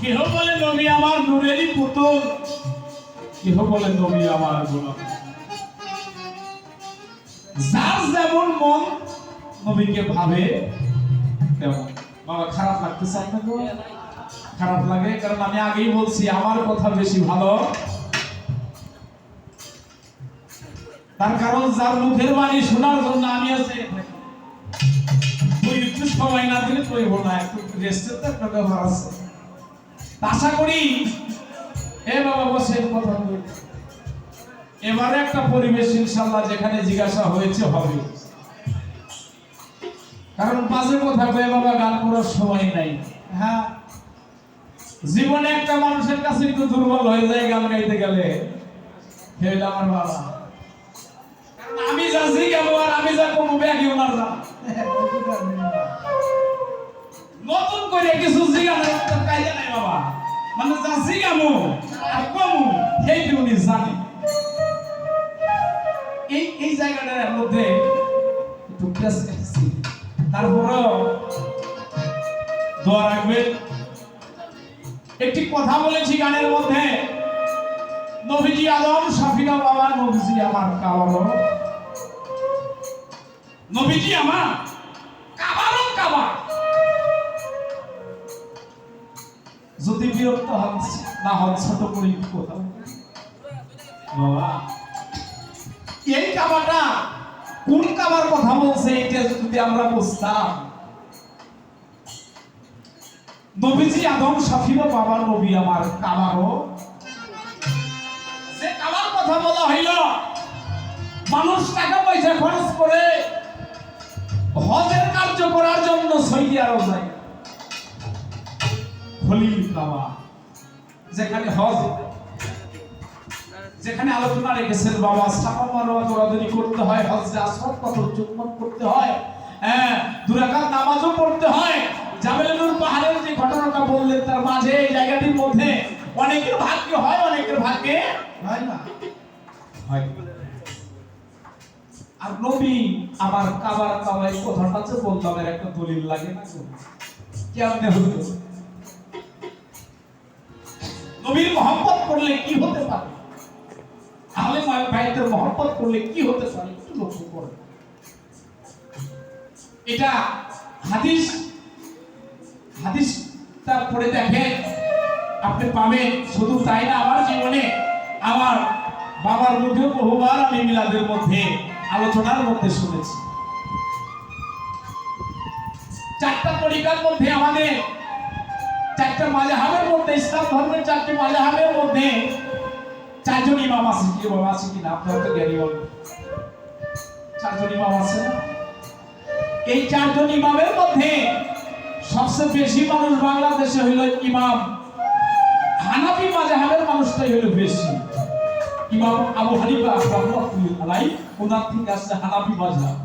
কেহ বলে নবী আমার নূরেরই পুতুল, কেহ বলে নবী আমার গোলাম। যার যেমন মন নবীকে ভাবে তেমন। বাবা খারাপ লাগতেছে আপনাকে? খারাপ লাগে কারণ আমি আগেই বলছি আমার কথা বেশি ভালো, তার কারণ যার মুখের বাণী শোনার জন্য আমি আছি। তুই একটু সময় না দিলে তুই না, একটু রেস্টের তো একটা ব্যাপার আছে। আশা করি এ বাবা বসে কথা বলি। এবারে একটা পরিবেশ ইনশাআল্লাহ যেখানে জিজ্ঞাসা হয়েছে হবে, কারণ বাজে কথা কয়ে বাবা গান করার সময় নাই। হ্যাঁ, জীবনে একটা মানুষের কাছে একটু দুর্বল হয়ে যায় গান গাইতে গেলে, হেল আমার বাবা। কারণ আমি যা জিগাবো আর আমি যা কমু ব্যাগি ওনার যা নতুন করে কিছু জিগানোর মতো কায়দা নাই বাবা। মানে যা জিগামু আর কমু সেইটি উনি জানে। এই জায়গাটার মধ্যে একটু ক্লাস করছি, তারপরেও দোয়া রাখবেন। একটি কথা বলেছি গানের মধ্যে, নবীজি আদম সাফিনা বাবা নবীজি আমার কাবারও, নবীজি আমার কাবারও কাবা। যদি বিরক্ত হন না হন ছোট করে কথা বাবা, এই কাবাটা কোন কাবার কথা বলছে এটা যদি আমরা বুঝতাম। নবীজি আদম সাফিনা বাবা নবী আমার কাবারও, যে কাবার কথা বলা হইল মানুষ টাকা পয়সা খরচ করে হজের কার্য করার জন্য সৌদি আরব যায়। খলিল কাবা যেখানে হজ, যেখানে আলোচনা রেখেছেন বাবা সাফা মারওয়া দৌড়াদৌড়ি করতে হয়, হজে আসওয়াদ পাথর চুম্বন করতে হয়, দুই রাকাত নামাজও পড়তে হয়। জাবেল নূর পাহাড়ের যে ঘটনাটা বললেন তার মাঝে এই জায়গাটির মধ্যে অনেকের ভাগ্যে হয়, অনেকের ভাগ্যে হয় না। আর নবী আমার কাবার কাবায় কথাটা যে বললাম এর একটা দলিল লাগে না? কেমনে হতো? নবীর মহব্বত করলে কি হতে পারে, আহলে বাইতের মহব্বত করলে কি হতে পারে একটু লক্ষ্য করুন। এটা হাদিসটা পড়ে দেখেন, আপনি পাবেন। শুধু তাই না, আমার জীবনে আমার বাবার মুখে বহুবার আমি মিলাদের মধ্যে আলোচনার মধ্যে শুনেছি। চারটা তরিকার মধ্যে আমাদের চারটা মাযহাবের মধ্যে, ইসলাম ধর্মের চারটি মাযহাবের মধ্যে চারজন ইমাম আছে। কি বাবা আছে কিনা আপনারা তো জ্ঞানী বলবেন। চারজন ইমাম আছে না? এই চারজন ইমামের মধ্যে সবচেয়ে বেশি মানুষ বাংলাদেশে হইল ইমাম হানাফি মাযহাবের মানুষটাই হইল বেশি। ইমাম আবু হানিফা রাহমাতুল্লাহি আলাইহি ওনার থেকে আসছে হানাফি মাযহাব।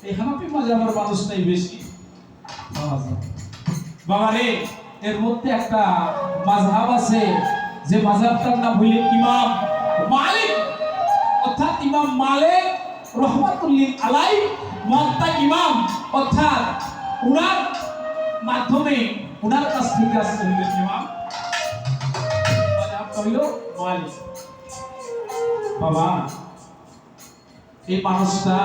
এই হানাফি মাযহাবের মানুষটাই বেশি। বাবা রে, এর মধ্যে একটা মাযহাব আছে যে মাযহাবটার নাম হইল ইমাম মালিক, অর্থাৎ মালিক রহমাতুল্লিল আলাই মুয়াত্তা ইমাম, অর্থাৎ উনার মাধ্যমে উনার কাছ থেকে আসছে ইমাম মালিক। বাবা এই মানুষটা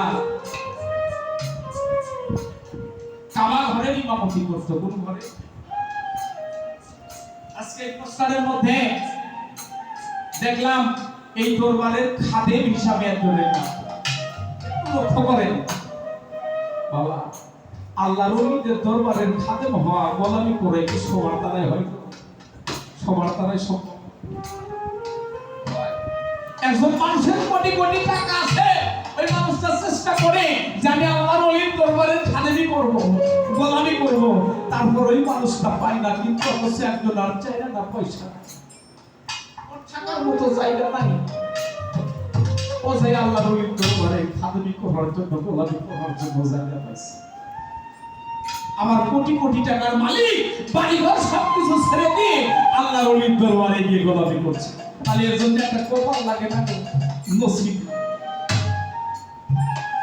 কাবা ঘরের ইমামতি করতো। কোন ঘরে? আজকে পোস্টারের মধ্যে দেখলাম এই দরবারের খাদেম হিসাবে একজনের নাম। লক্ষ্য করেন বাবা, আল্লাহর ওলিদের দরবারের খাদেম হওয়া, গোলামি করে কি সবার দ্বারাই হয়তো? সবার দ্বারাই সম্ভব? একজন মানুষের কোটি কোটি টাকা আছে, ওই মানুষটা চেষ্টা করে যে আমি আল্লাহর ওলির দরবারের খাদেমি করব, গোলামি করব, তারপর ওই মানুষটা পায় না। কিন্তু অবশ্য একজন আর চাই না পয়সা, ওর টাকার মতো জায়গা নাই, ও যে আল্লাহর ওলির দরবারে খাদেমি করার জন্য, গোলামি করার জন্য জায়গা পাইছে। আমার কোটি কোটি টাকার মালিক বাড়িঘর সবকিছু ছেড়ে দিয়ে আল্লাহর ওলির দরবারে গিয়ে গোলামি করছে। তাহলে এর জন্য একটা কপাল লাগে না? নসিব।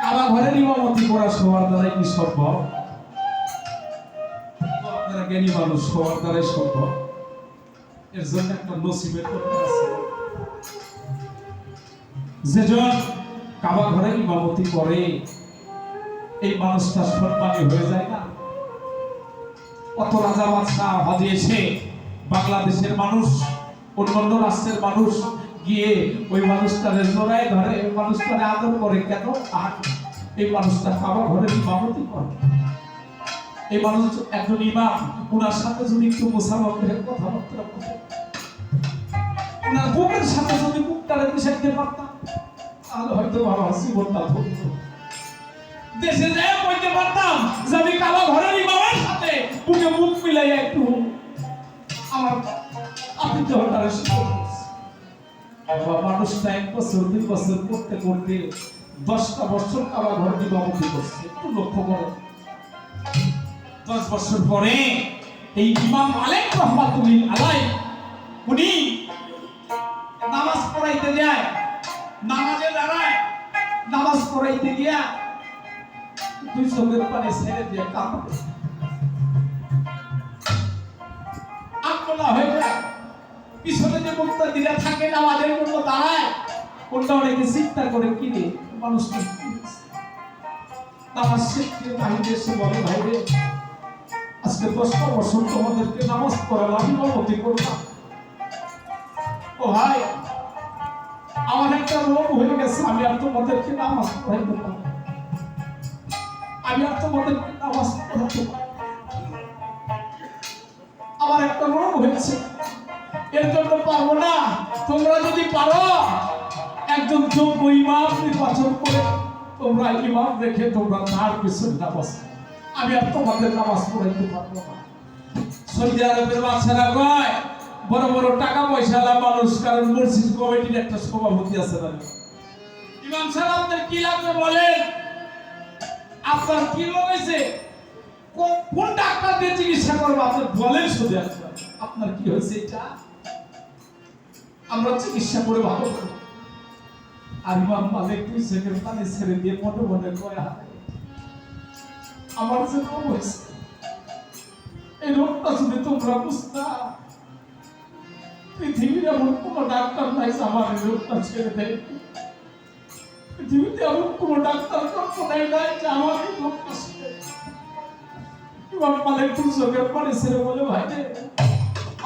কাবা ঘরের ইমামতি করা সবার দ্বারাই কি সম্ভব? আপনারা জ্ঞানী মানুষ, সবার দ্বারাই সম্ভব। এর জন্য একটা নসিবের দরকার আছে। যেজন কাবা ঘরের ইমামতি করে এই মানুষটা সম্মানী হয়ে যায় না? কত রাজা বাদশাহ হজে এসে বাংলাদেশের মানুষ, অন্যান্য রাষ্ট্রের মানুষ গিয়ে ওই মানুষটারে জড়ায় ধরে, ওই মানুষটারে আদর করে। কেন? আর এই মানুষটা কাবা ঘরের ইমামতি করে। এই মানুষ একজন ইমাম, ওনার সাথে যদি একটু মুসাফিরের কথাবার্তা বলে, ওনার বুকের সাথে যদি বুকটারে মিশাইতে পারতাম, তাহলে হয়তো বাবা জীবনটা ধন্য। দেশে যায় বলতে পারতাম যে আমি কাবা ঘরের ইমামের সাথে বুকে বুক মিলাইয়া একটু আমার আতিথ্যতার মানুষটা 1 বছর 2 বছর করতে করতে 10টা বছর কাবা ঘর ইমামতি করছে। একটু লক্ষ্য করো, 10 বছর পরে এই ইমাম মালিক রহমাতুল্লিল আলাই উনি নামাজ পড়াইতে যায়, নামাজে দাঁড়ায়, নামাজ পড়াইতে গিয়া 2 চোখের পানি ছেড়ে দিয়ে কাঁদে, আত্মনা হয়ে যায়। পিছনে যে মুক্তাদিরা থাকে নামাজের জন্য দাঁড়ায়, ওটা অনেকে চিন্তা করে কি রে মানুষ নামাজ শিখতে বাহিরে এসে বলে, ভাই রে আজকে 10টা বছর তোমাদেরকে নামাজ পড়ালাম, ইমামতি করলাম। ও ভাই, আমার একটা রোগ হয়ে গেছে, আমি আর তোমাদেরকে নামাজ পড়াইতে পারি, আমি আর তোমাদেরকে নামাজ পড়াতে পারি। আমার একটা রোগ হয়েছে, এর জন্য পারবো না। তোমরা যদি পারো একজন যোগ্য ইমাম নির্বাচন করে তোমরা ইমাম রেখে তোমরা তার পিছনে নামাজ, আমি আর তোমাদের নামাজ পড়াইতে পারবো না। সৌদি আরবের বাদশারা কয় বড় বড় টাকা পয়সাওয়ালা মানুষ, কারণ মসজিদ কমিটির একটা সভাপতি আছে না, ইমাম সাহেব আপনার কি লাগবে বলেন, আপনার কি রোগ হয়েছে, কোন ডাক্তার দিয়ে চিকিৎসা করবো আপনি বলেন, শুধু আপনার কি হয়েছে এটা আমরা চিকিৎসা করে ভালো করব। আর ইমাম মালিক 2 সেকেন্ড পানি ছেড়ে দিয়ে মনে মনে কয়, আমার যে রোগ হয়েছে, এই রোগটা যদি তোমরা বুঝতা, পৃথিবীর এমন কোন ডাক্তার নাই আমার এই রোগটা ছেড়ে দেয়। পৃথিবীতে এমন কোন ডাক্তার কল্পনাই নাই যে আমার এই রোগটা ছেড়ে দেয়। ইমাম মালিক 2 চোখের পানি ছেড়ে বলে, ভাই রে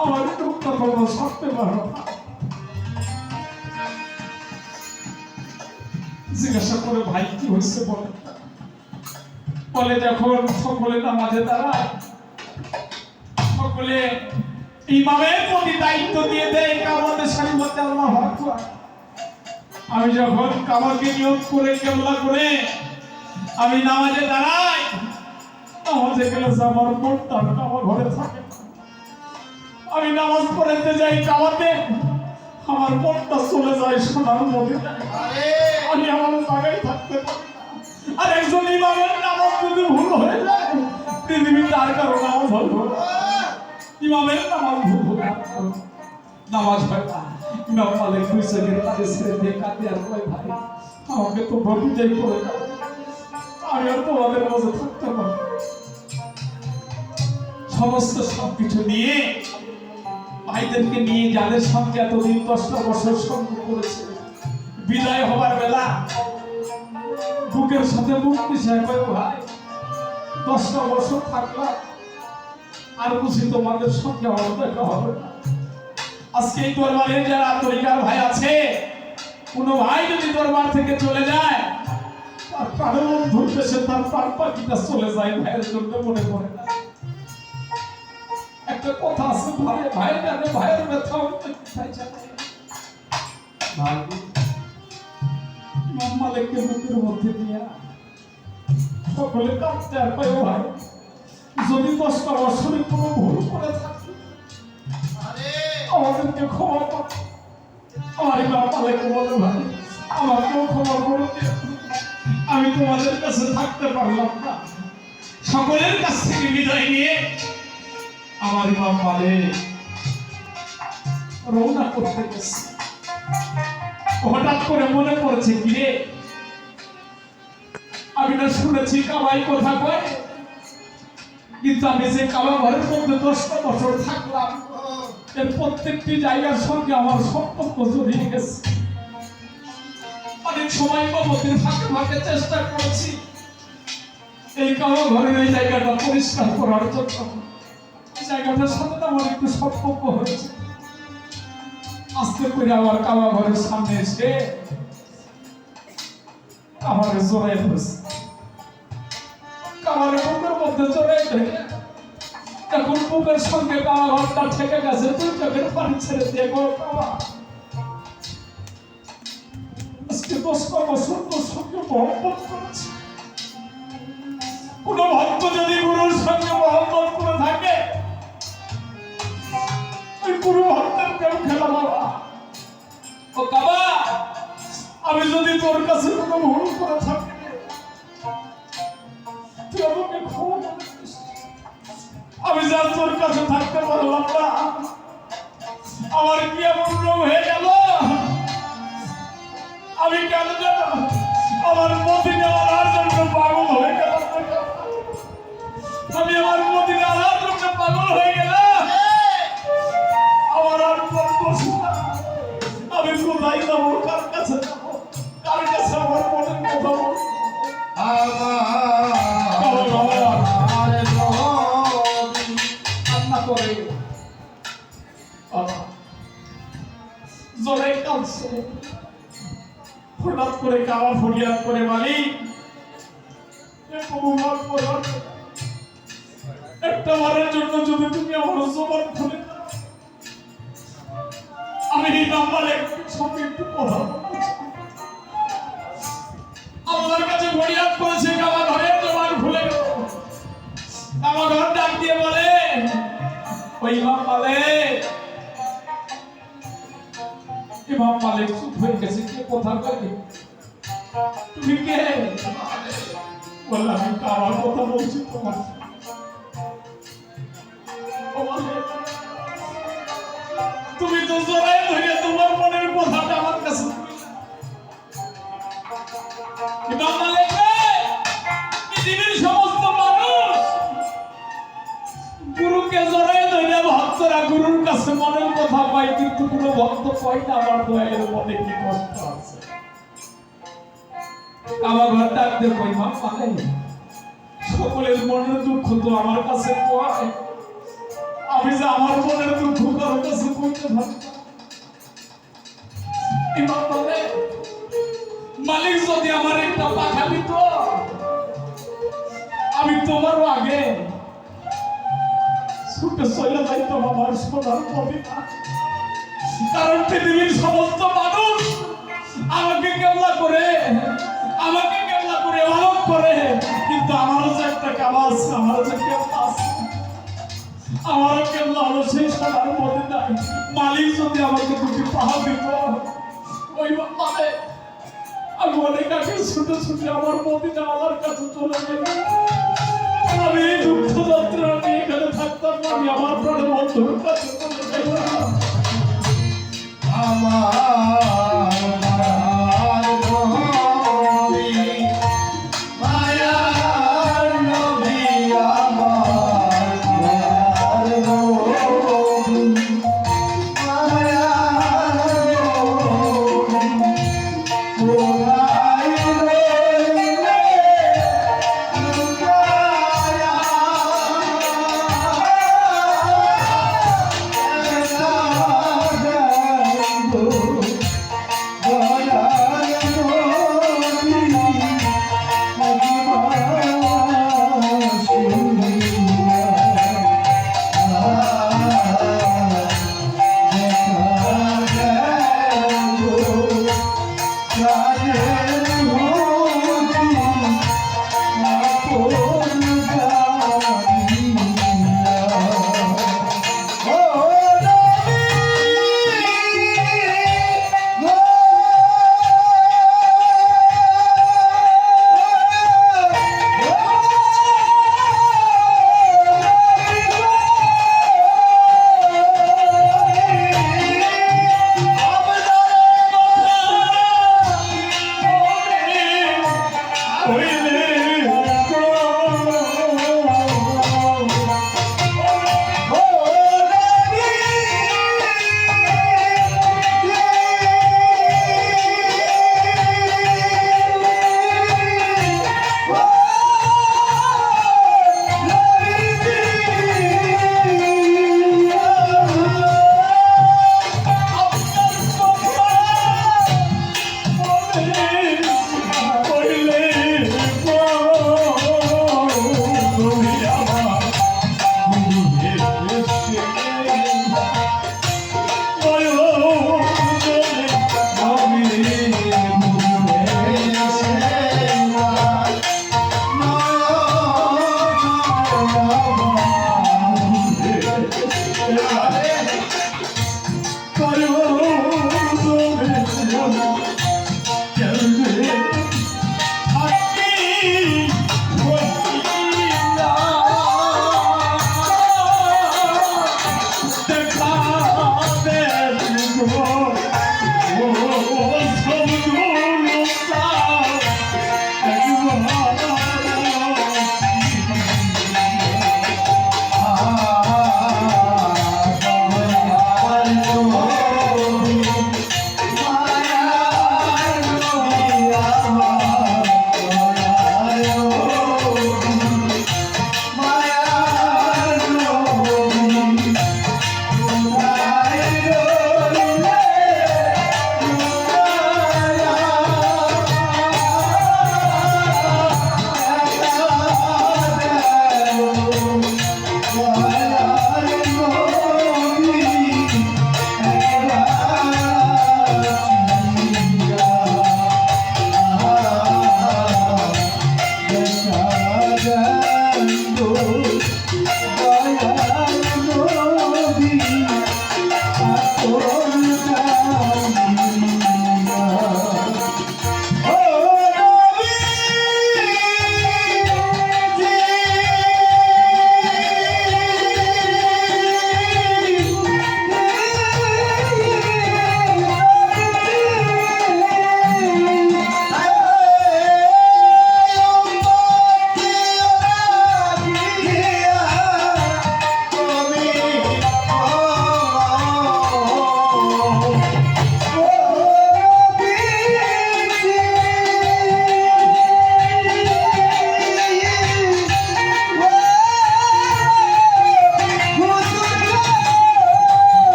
আমার এই রোগটা তোমরা সারতে পারো না। জিজ্ঞাসা করে, ভাই কি হয়েছে বলে যখন সকলে নামাজে দাঁড়ায়, সকলে ইমামের প্রতি দায়িত্ব দিয়ে দেয় কাবাতে সারিবতে আল্লাহু আকবার। আমি যখন কাবাকে নিয়ত করে কেবলা করে আমি নামাজে দাঁড়াই, নামাজে গেলে আমার মনটা আমার ঘরে থাকে। আমি নামাজ পড়তে যাই কাবাতে, আমার মনটা চলে যায় সোনার মদিনায়, আমি আমার জায়গায় থাকতে পারি না। আর একজন ইমামের নামাজ যদি ভুল হয়ে যায়, পৃথিবীতে আর কারো নামাজ হলো ইমামের নামাজ ভুল হয়ে নামাজ হয় না। ইমাম মালিক 2 সেকেন্ড পানি ছেড়ে দিয়ে কাঁদে আর কয় ভাই আমাকে তো বিদায় করে দাও, আমি আর তোমাদের মাঝে থাকতে পারবো না। সমস্ত সবকিছু নিয়ে ভাইদেরকে নিয়ে যাদের সঙ্গে এতদিন 10টা বছর সঙ্গ করেছে, বিদায় হবার বেলা বুকের সাথে বুক মিশিয়ে কয় ভাই 10টা বছর থাকলাম আর বুঝি তোমাদের সঙ্গে আমার দেখা হবে না। আজকে এই দরবারে যারা তরিকার ভাই আছে, কোনো ভাই যদি দরবার থেকে চলে যায় তার প্রাণের বন্ধুর দেশে তার প্রাণ পাখিটা চলে যায় ভাইয়ের জন্য মনে করে না। একটা কথা আছে ভাই ভাই জানে ভাইয়ের ব্যথা ভাই জানে। ভাই ইমাম মালিককে বুকের মধ্যে নিয়ে সকলে কাঁদতে আর কয় ভাই যদি 10টা বছরে কোনো ভুল করে থাকি আমাদেরকে ক্ষমা কর। আমার ইমাম মালিককে বলে ভাই আমাকেও ক্ষমা করে দিও, আমি তোমাদের কাছে থাকতে পারলাম না। সকলের কাছ থেকে বিদায় নিয়ে আমার ইমাম মালিক রওনা করতে গেছে। হঠাৎ করে মনে পড়েছে কি রে, আমি না শুনেছি কাবাই কথা কয়, কিন্তু আমি যে কাবা ঘরের মধ্যে 10টা বছর থাকলাম এর প্রত্যেকটি জায়গার সঙ্গে আমার সম্পর্ক জড়িয়ে গেছে। অনেক সময় বাবতির ফাঁকে ফাঁকে চেষ্টা করেছি এই কাবা ঘরের এই জায়গাটা পরিষ্কার করার জন্য। জায়গাটার সাথে আমার একটু সম্পর্ক হয়েছে। আস্তে করে আমার কাবা ঘরের সামনে এসে আমার জোরে ধরছে, কাবার বুকের মধ্যে জোরে ধরে এখন বুকের সঙ্গে কাবা ঘরটা ঠেকে গেছে। তুই চোখের পানি ছেড়ে দিয়ে গো কাবা আজকে 10টা বছর তোর সঙ্গে মহব্বত করেছে। কোন ভক্ত যদি গুরুর সঙ্গে মহব্বত করে থাকে ওই গুরু ভক্তের কেউ খেলা বাবা। ও কাবা আমি যদি তোর কাছে কোনো ভুল করে থাকি তুই আমাকে ক্ষমা করে দিস। আমি যা তোর কাছে থাকতে পারলাম না, আমার কি এমন রোগ হয়ে গেল আমি কেন যেন আমার মদিনা আনার জন্য পাগল হয়ে গেলাম। আমি আমার মদিনা আনার জন্য পাগল হয়ে গেলাম। আমার আর কোন দোষ না, আমি কোথায় যাবো, কার কাছে যাবো, কার কাছে আমার মনের কথা বলবো। কান্না করে জোরে কাঁদছে। হঠাৎ করে কাবা ফরিয়াদ করে মালিক একটা বারের জন্য যদি তুমি আমার জবান খুলে দাও, আমি ইমাম মালিকের সঙ্গে একটু কথা বলতে চাই। আল্লাহর কাছে ফরিয়াদ করেছে কাবা ঘরের জবান খুলে দাও। কাবা ঘর ডাক দিয়ে বলে ওই ইমাম মালিক। ইমাম মালিক চুপ হয়ে গেছে। কে কথা বলে? তুমি কে? বললাম আমি কাবার কথা বলছি তোমার। তুমি তো জোরাই ধরে তোমার মনের কথাটা আমার কাছে। ইমাম মালিক পৃথিবীর সমস্ত মানুষ গুরুকে জোরাই ধরে ভক্তরা গুরুর কাছে মনের কথা পায়, কিন্তু কোনো ভক্ত পায় না আমার দয়ালের মনে কি কষ্ট আছে। আমার ঘর ডাকতে কই মা পালাই সকলের মনের দুঃখ তো আমার কাছে কয়, আমি যে আমার মনের দুঃখ কারোর কাছে বলতে পারি না। ইমাম বলে মালিক যদি আমার একটা পাখা দিত আমি তোমারও আগে ছুটে চলে যাইতাম আমার সোনার মদিনা। কারণ পৃথিবীর সমস্ত মানুষ আমাকে কেমলা করে অবাক করে, কিন্তু আমারও যে একটা কাবা আছে, আমারও যে কেমলা আছে, আমারও কেমলা হলো সেই সোনার মদিনায়। মালিক যদি আমাকে দুটি পাহা দিত ওই মানে আমি অনেক আগে ছুটে ছুটে আমার মদিনা আমার কাছে চলে গেল। আমি এই দুঃখ যন্ত্রণা নিয়ে এখানে থাকতাম না, আমি আমার প্রাণের বন্ধুর কাছে চলে গেলাম। আমার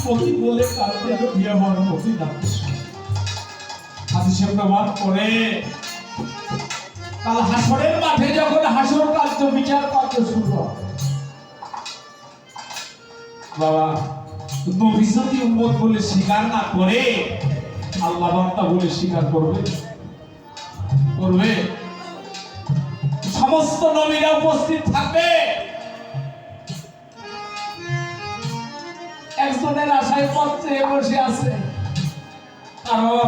প্রতি বলে কালকে এত বিয়ে বড় প্রতি ডাকতেছ হাদিসে প্রমাণ করে কাল হাসরের মাঠে যখন হাসর কার্য বিচার কার্য শুরু হবে বাবা নবী যদি উম্মত বলে স্বীকার না করে আল্লাহ বান্দা বলে স্বীকার করবে করবে সমস্ত নবীরা উপস্থিত থাকবে একজনের আশায় পথে বসে আছে কারণ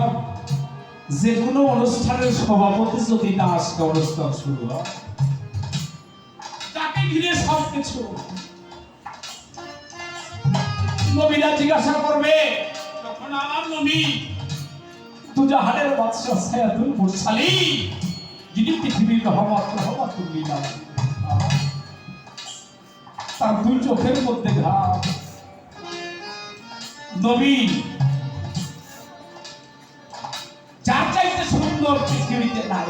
যে কোনো অনুষ্ঠানের সভাপতি যদি না আসে অনুষ্ঠান শুরু হয় তাকে ঘিরে সবকিছু নবীরা জিজ্ঞাসা করবে তখন আমার নবী দুজাহানের বাদশা সাইয়্যিদুল মুরসালিন যিনি পৃথিবীর রহমাতুল লিল আলামিন তার দুই চোখের মধ্যে ঘাম নবী যার চাইতে সুন্দর পৃথিবীতে নাই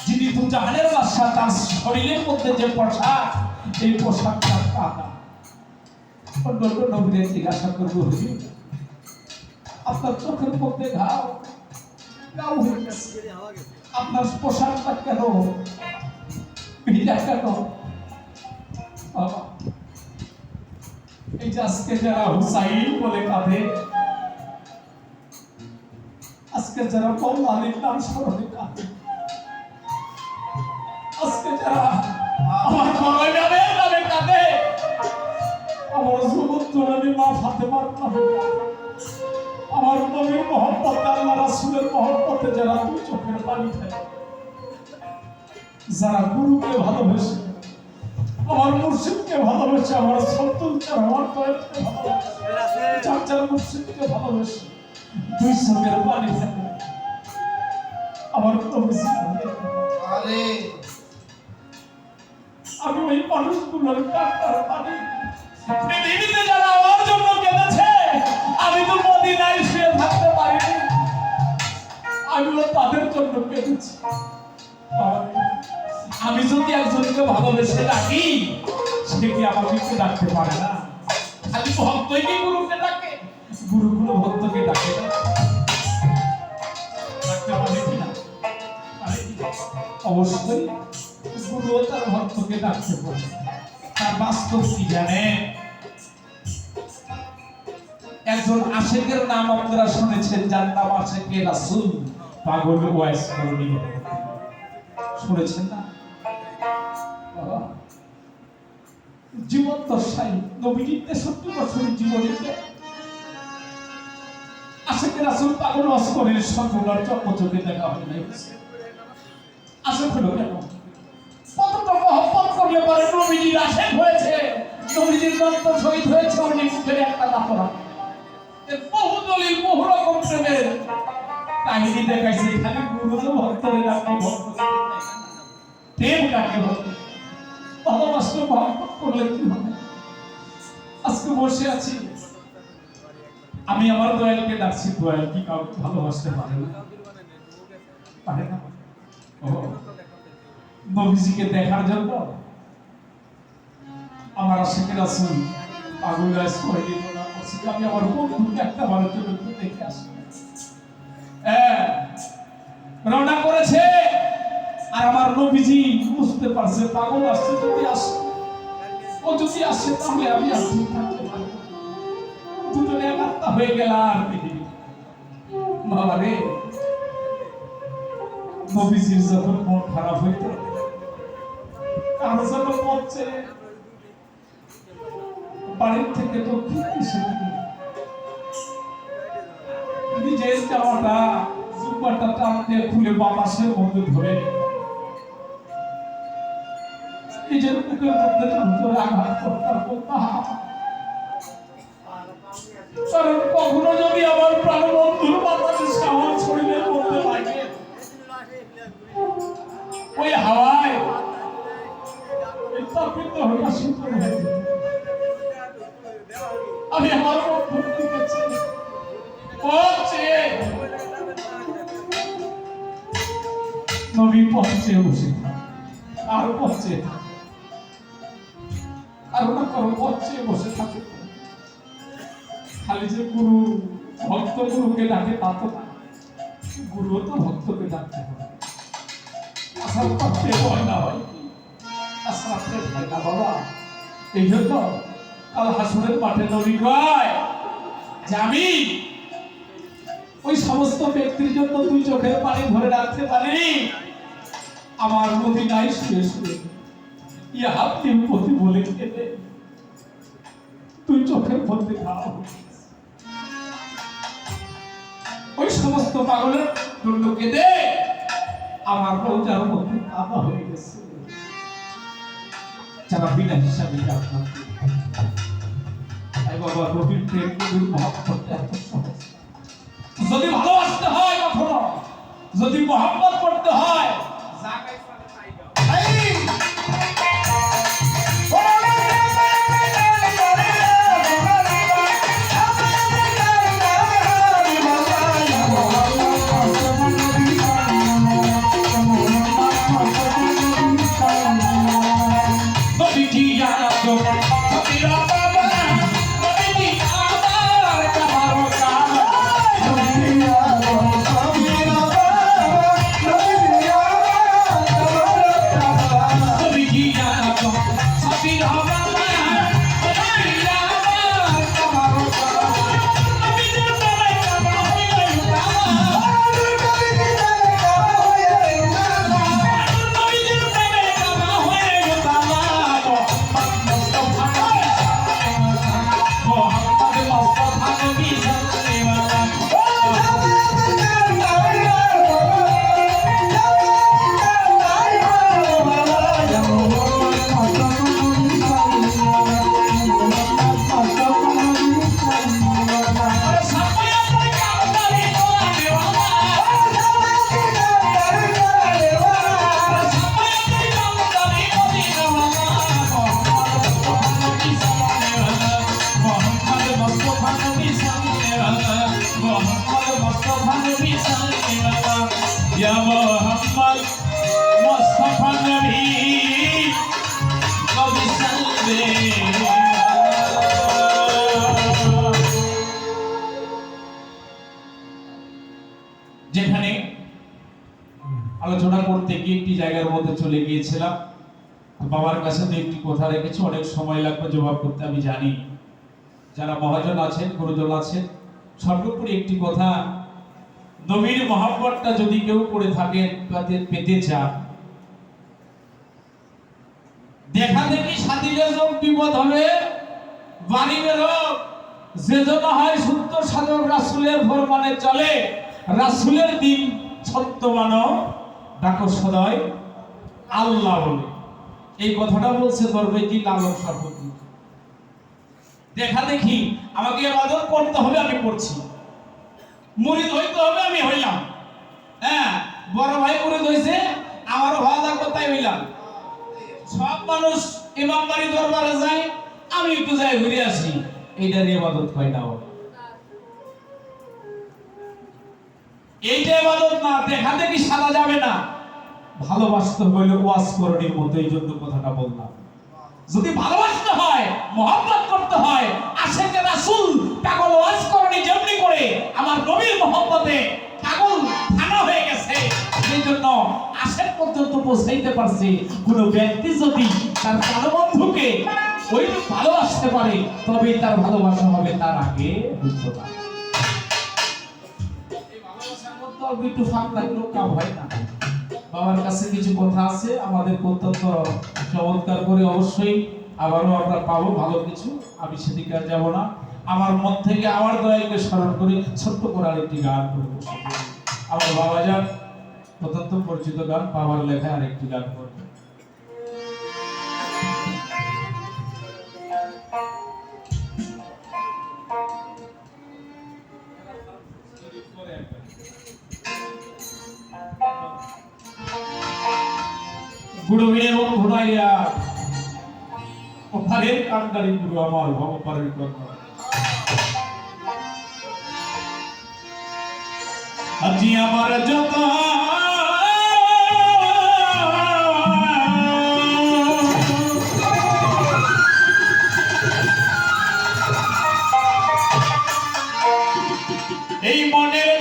যিনি দুজাহানের বাদশা তার শরীরের মধ্যে যে পোশাক এই পোশাকটা কাদা অন্যান্য নবীদের জিজ্ঞাসা করবো হুজুর আপনার চোখের মধ্যে ঘাও হয়ে গেছে আপনার পোশাকটা কেন ভিজা কেন? বাবা, এই যে আজকে যারা হুসাইন বলে কাঁদে, আজকে যারা মোল্লা আলীর নাম স্মরণে কাঁদে, আজকে যারা আমার বড় নামের নামে কাঁদে, আমার যুবক জননী মা ফাতেমার নামে কাঁদে, আমার নবীর মহব্বত আল্লাহ রাসূলের মহব্বতে যারা দুই চোখের পানি ফেলে, যারা গুরুকে ভালোবেসে, আমার মুর্শিদকে ভালোবেসে, আমার সন্তুল চার আমার কয়েককে ভালোবেসে, চাচার মুর্শিদকে ভালোবেসে দুই চোখের পানি ফেলে, আমার নবীজি আরে আমি ওই মানুষগুলোর কান্নার পানি, পৃথিবীতে যারা আমার জন্য কেঁদেছে, আমি তো মদিনায় শুয়ে থাকতে পারিনি, আমিও তাদের জন্য কেঁদেছি। আমি যদি একজনকে ভালোবেসে ডাকি, সে কি আমাকে ডাকতে পারে না? খালি ভক্তই কি গুরুকে ডাকে? গুরুগুলো ভক্তকে ডাকে না? ডাকতে পারে কিনা? পারে কি? অবশ্যই গুরুও তার ভক্তকে ডাকতে পারে। তার বাস্তব কি জানেন? একজন আশেকের নাম আপনারা শুনেছেন, যার নাম আশেকে রাসূল, পাগল ওয়াইস করণী। শুনেছেন না? বাবা, জীবন দশাই নবীজির 63 বছরের জীবনীতে আশেকে রাসূল পাগল ওয়াইস করণীর সর্বনার চক্ষে দেখা হয় নাই। আশেক হলো কেন? কতটা মহব্বত করলে পরে নবীজির আশেক হয়েছে, নবীজির মন্ত শহীদ হয়েছে উনি মুখের একটা দাপরা। বহু দলিল, বহু রকম প্রেমের কাহিনী দেখাইছে। খালি গুরুজন ভক্তদের আপনি ভক্ত প্রেম কাকে বলে? ভালোবাসলে মহব্বত করলে কি হবে? আজকে বসে আছি, আমি আমার দয়ালকে ডাকছি, দয়াল কি কাউকে ভালোবাসতে পারে না? পারে না? নবীজিকে দেখার জন্য আমার আশেকে রাসূল পাগল ওয়াইস করণী রওনা করছি, আমি আমার বন্ধুকে একটা বারের জন্য একটু দেখে আসি। রওনা করেছে, আর আমার নবীজি বুঝতে পারছে পাগল আসছে, যদি আসে, ও যদি আসে তাহলে আমি আর ঠিক থাকতে পারবো। দুজনে একাত্তা হয়ে গেল। আর পৃথিবী বাবা রে, নবীজির যখন মন খারাপ হইত, কারো যখন পড়ছে বাড়ির থেকে দক্ষিণ দিশে নিজের জামাটা জুব্বাটা টান দিয়ে খুলে বাতাসের মধ্যে ধরে নিজের বুকের মধ্যে ধরে আঘাত করতাম। কারণ কখনো যদি আমার প্রাণবন্ধুর বাতাস আমার শরীরের মধ্যে লাগে, ওই হাওয়ায় তাপিত হয়ে শীতল হয়ে যেত। আমি আমার বন্ধুর দিকে নবী পৌঁছে বসে, আর পৌঁছে কারো না কারো পৌঁছে বসে থাকে। খালি যে গুরু ভক্ত গুরুকে ডাকে তা তো না, গুরুও তো ভক্তকে ডাকতে হবে। আসার পথে ভয় না হয়, আসার ভয় না বাবা। এই জন্য কাল হাসুরের মাঠে নবী কয় যে আমি ওই সমস্ত ব্যক্তির জন্য দুই চোখের পানি ধরে রাখতে পারি, আমার মদিনায় শুয়ে শুয়ে ইয়া হাতি প্রতি বলে কেঁদে দুই চোখের মধ্যে খাও। ওই সমস্ত পাগলের জন্য কেঁদে আমার রোজার মধ্যে কাদা হয়ে গেছে। যারা বিনা হিসাবে আপনার বাবা নবীর প্রেম নবীর মহব্বত এত সহজ। যদি ভালোবাসতে হয়, কখনো যদি মহব্বত করতে হয়, মধ্যে চলে গিয়েছিলাম। বাবার কাছে তো একটি কথা রেখেছি, অনেক সময় লাগবে জবাব করতে আমি জানি। যারা মহাজন আছেন, গুরুজন আছেন, সর্বোপরি একটি কথা, নবীর মহব্বতটা যদি কেউ করে থাকেন, পেতে চান, দেখা দেখি সাথীরে যোগ বিপদ হবে, বাড়ি বেরো, যে জন্য হয় সত্য সাধক রাসূলের ফরমানে চলে, রাসূলের দিন সত্য মানো, ডাকো সদয় আল্লাহ বলে। এই কথাটা বলছে দরবেজি লালন সাপতি। দেখা দেখি আমাকে ইবাদত করতে হবে, আমি করছি, মুরিদ হইতে হবে, আমি হইলাম। হ্যাঁ, বড় ভাই মুরিদ হইছে, আমারও ভালো লাগবে, তাই হইলাম। সব মানুষ ইমামবাড়ি দরবারে যায়, আমি একটু যাই ঘুরে আসি, এইটার ইবাদত হয় না। এইটা ইবাদত না, দেখা দেখি সাদা যাবে না। ভালোবাসতে হইলে ওয়াজ করণীর মতো, এই জন্য কথাটা বললাম। যদি ভালোবাসতে হয়, মহব্বত করতে হয়, আশেকে রাসূল পাগল ওয়াজ করণী যেমনি করে আমার নবীর মহব্বতে পাগল ফানা হয়ে গেছে, সেই জন্য আশেক পর্যন্ত পৌঁছাইতে পারছে। কোনো ব্যক্তি যদি তার প্রাণবন্ধুকে ওইটুকু ভালোবাসতে পারে, তবেই তার ভালোবাসা হবে, তার আগে বুঝতে পারে। এই ভালোবাসার মধ্যে অল্প একটু ফাঁক থাকলেও কাম হয় না। বাবার কাছে কিছু কথা আছে, আমাদের অত্যন্ত চমৎকার করে অবশ্যই আবারও আমরা পাবো ভালো কিছু, আমি সেদিকে আর যাবো না। আমার মন থেকে আমার দয়াকে স্মরণ করে ছোট্ট করে আরেকটি গান করে বসে আমার বাবা যান অত্যন্ত পরিচিত গান, বাবার লেখা আরেকটি গান করবে। গুরুবিনে এবং ঘুরাইয়া ওপারের কান্ডারি গুরু আমার ভবপারের কর্ম। আজি আমার যত এই মনের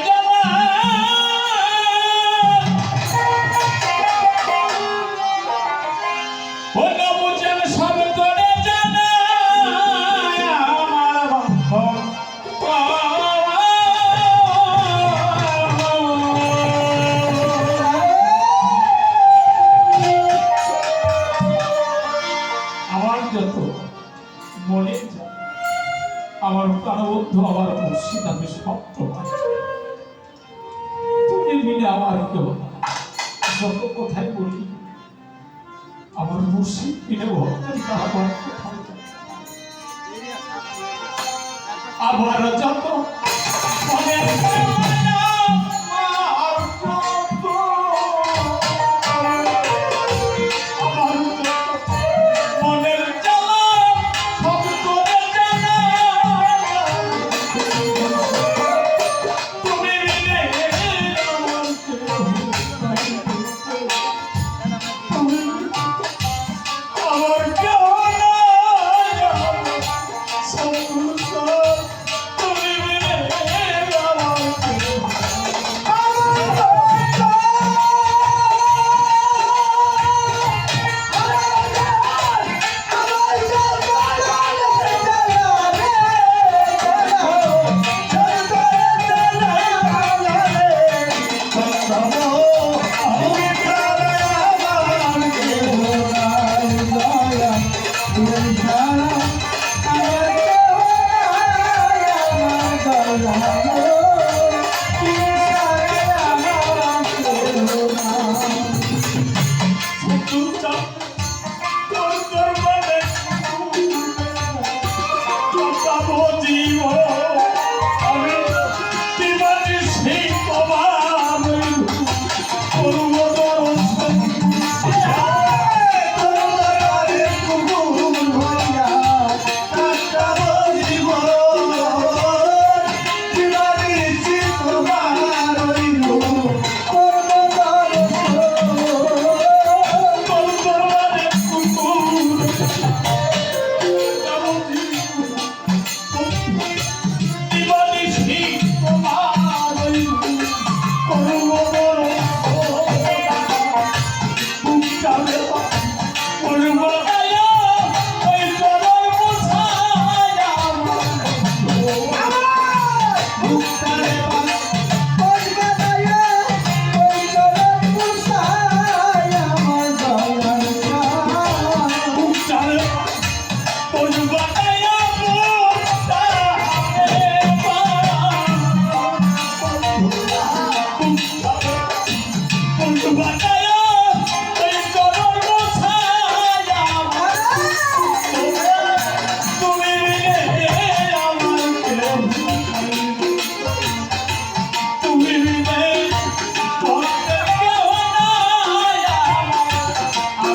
আমার প্রাণবন্ধু, আমার মুর্শিদ, আমি শব্দ তুমি বিনে আমার কেউ যত কথাই বলি, আমার মুর্শিদ বিনে ভক্তের আমার আমার যত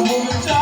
ভোগ চা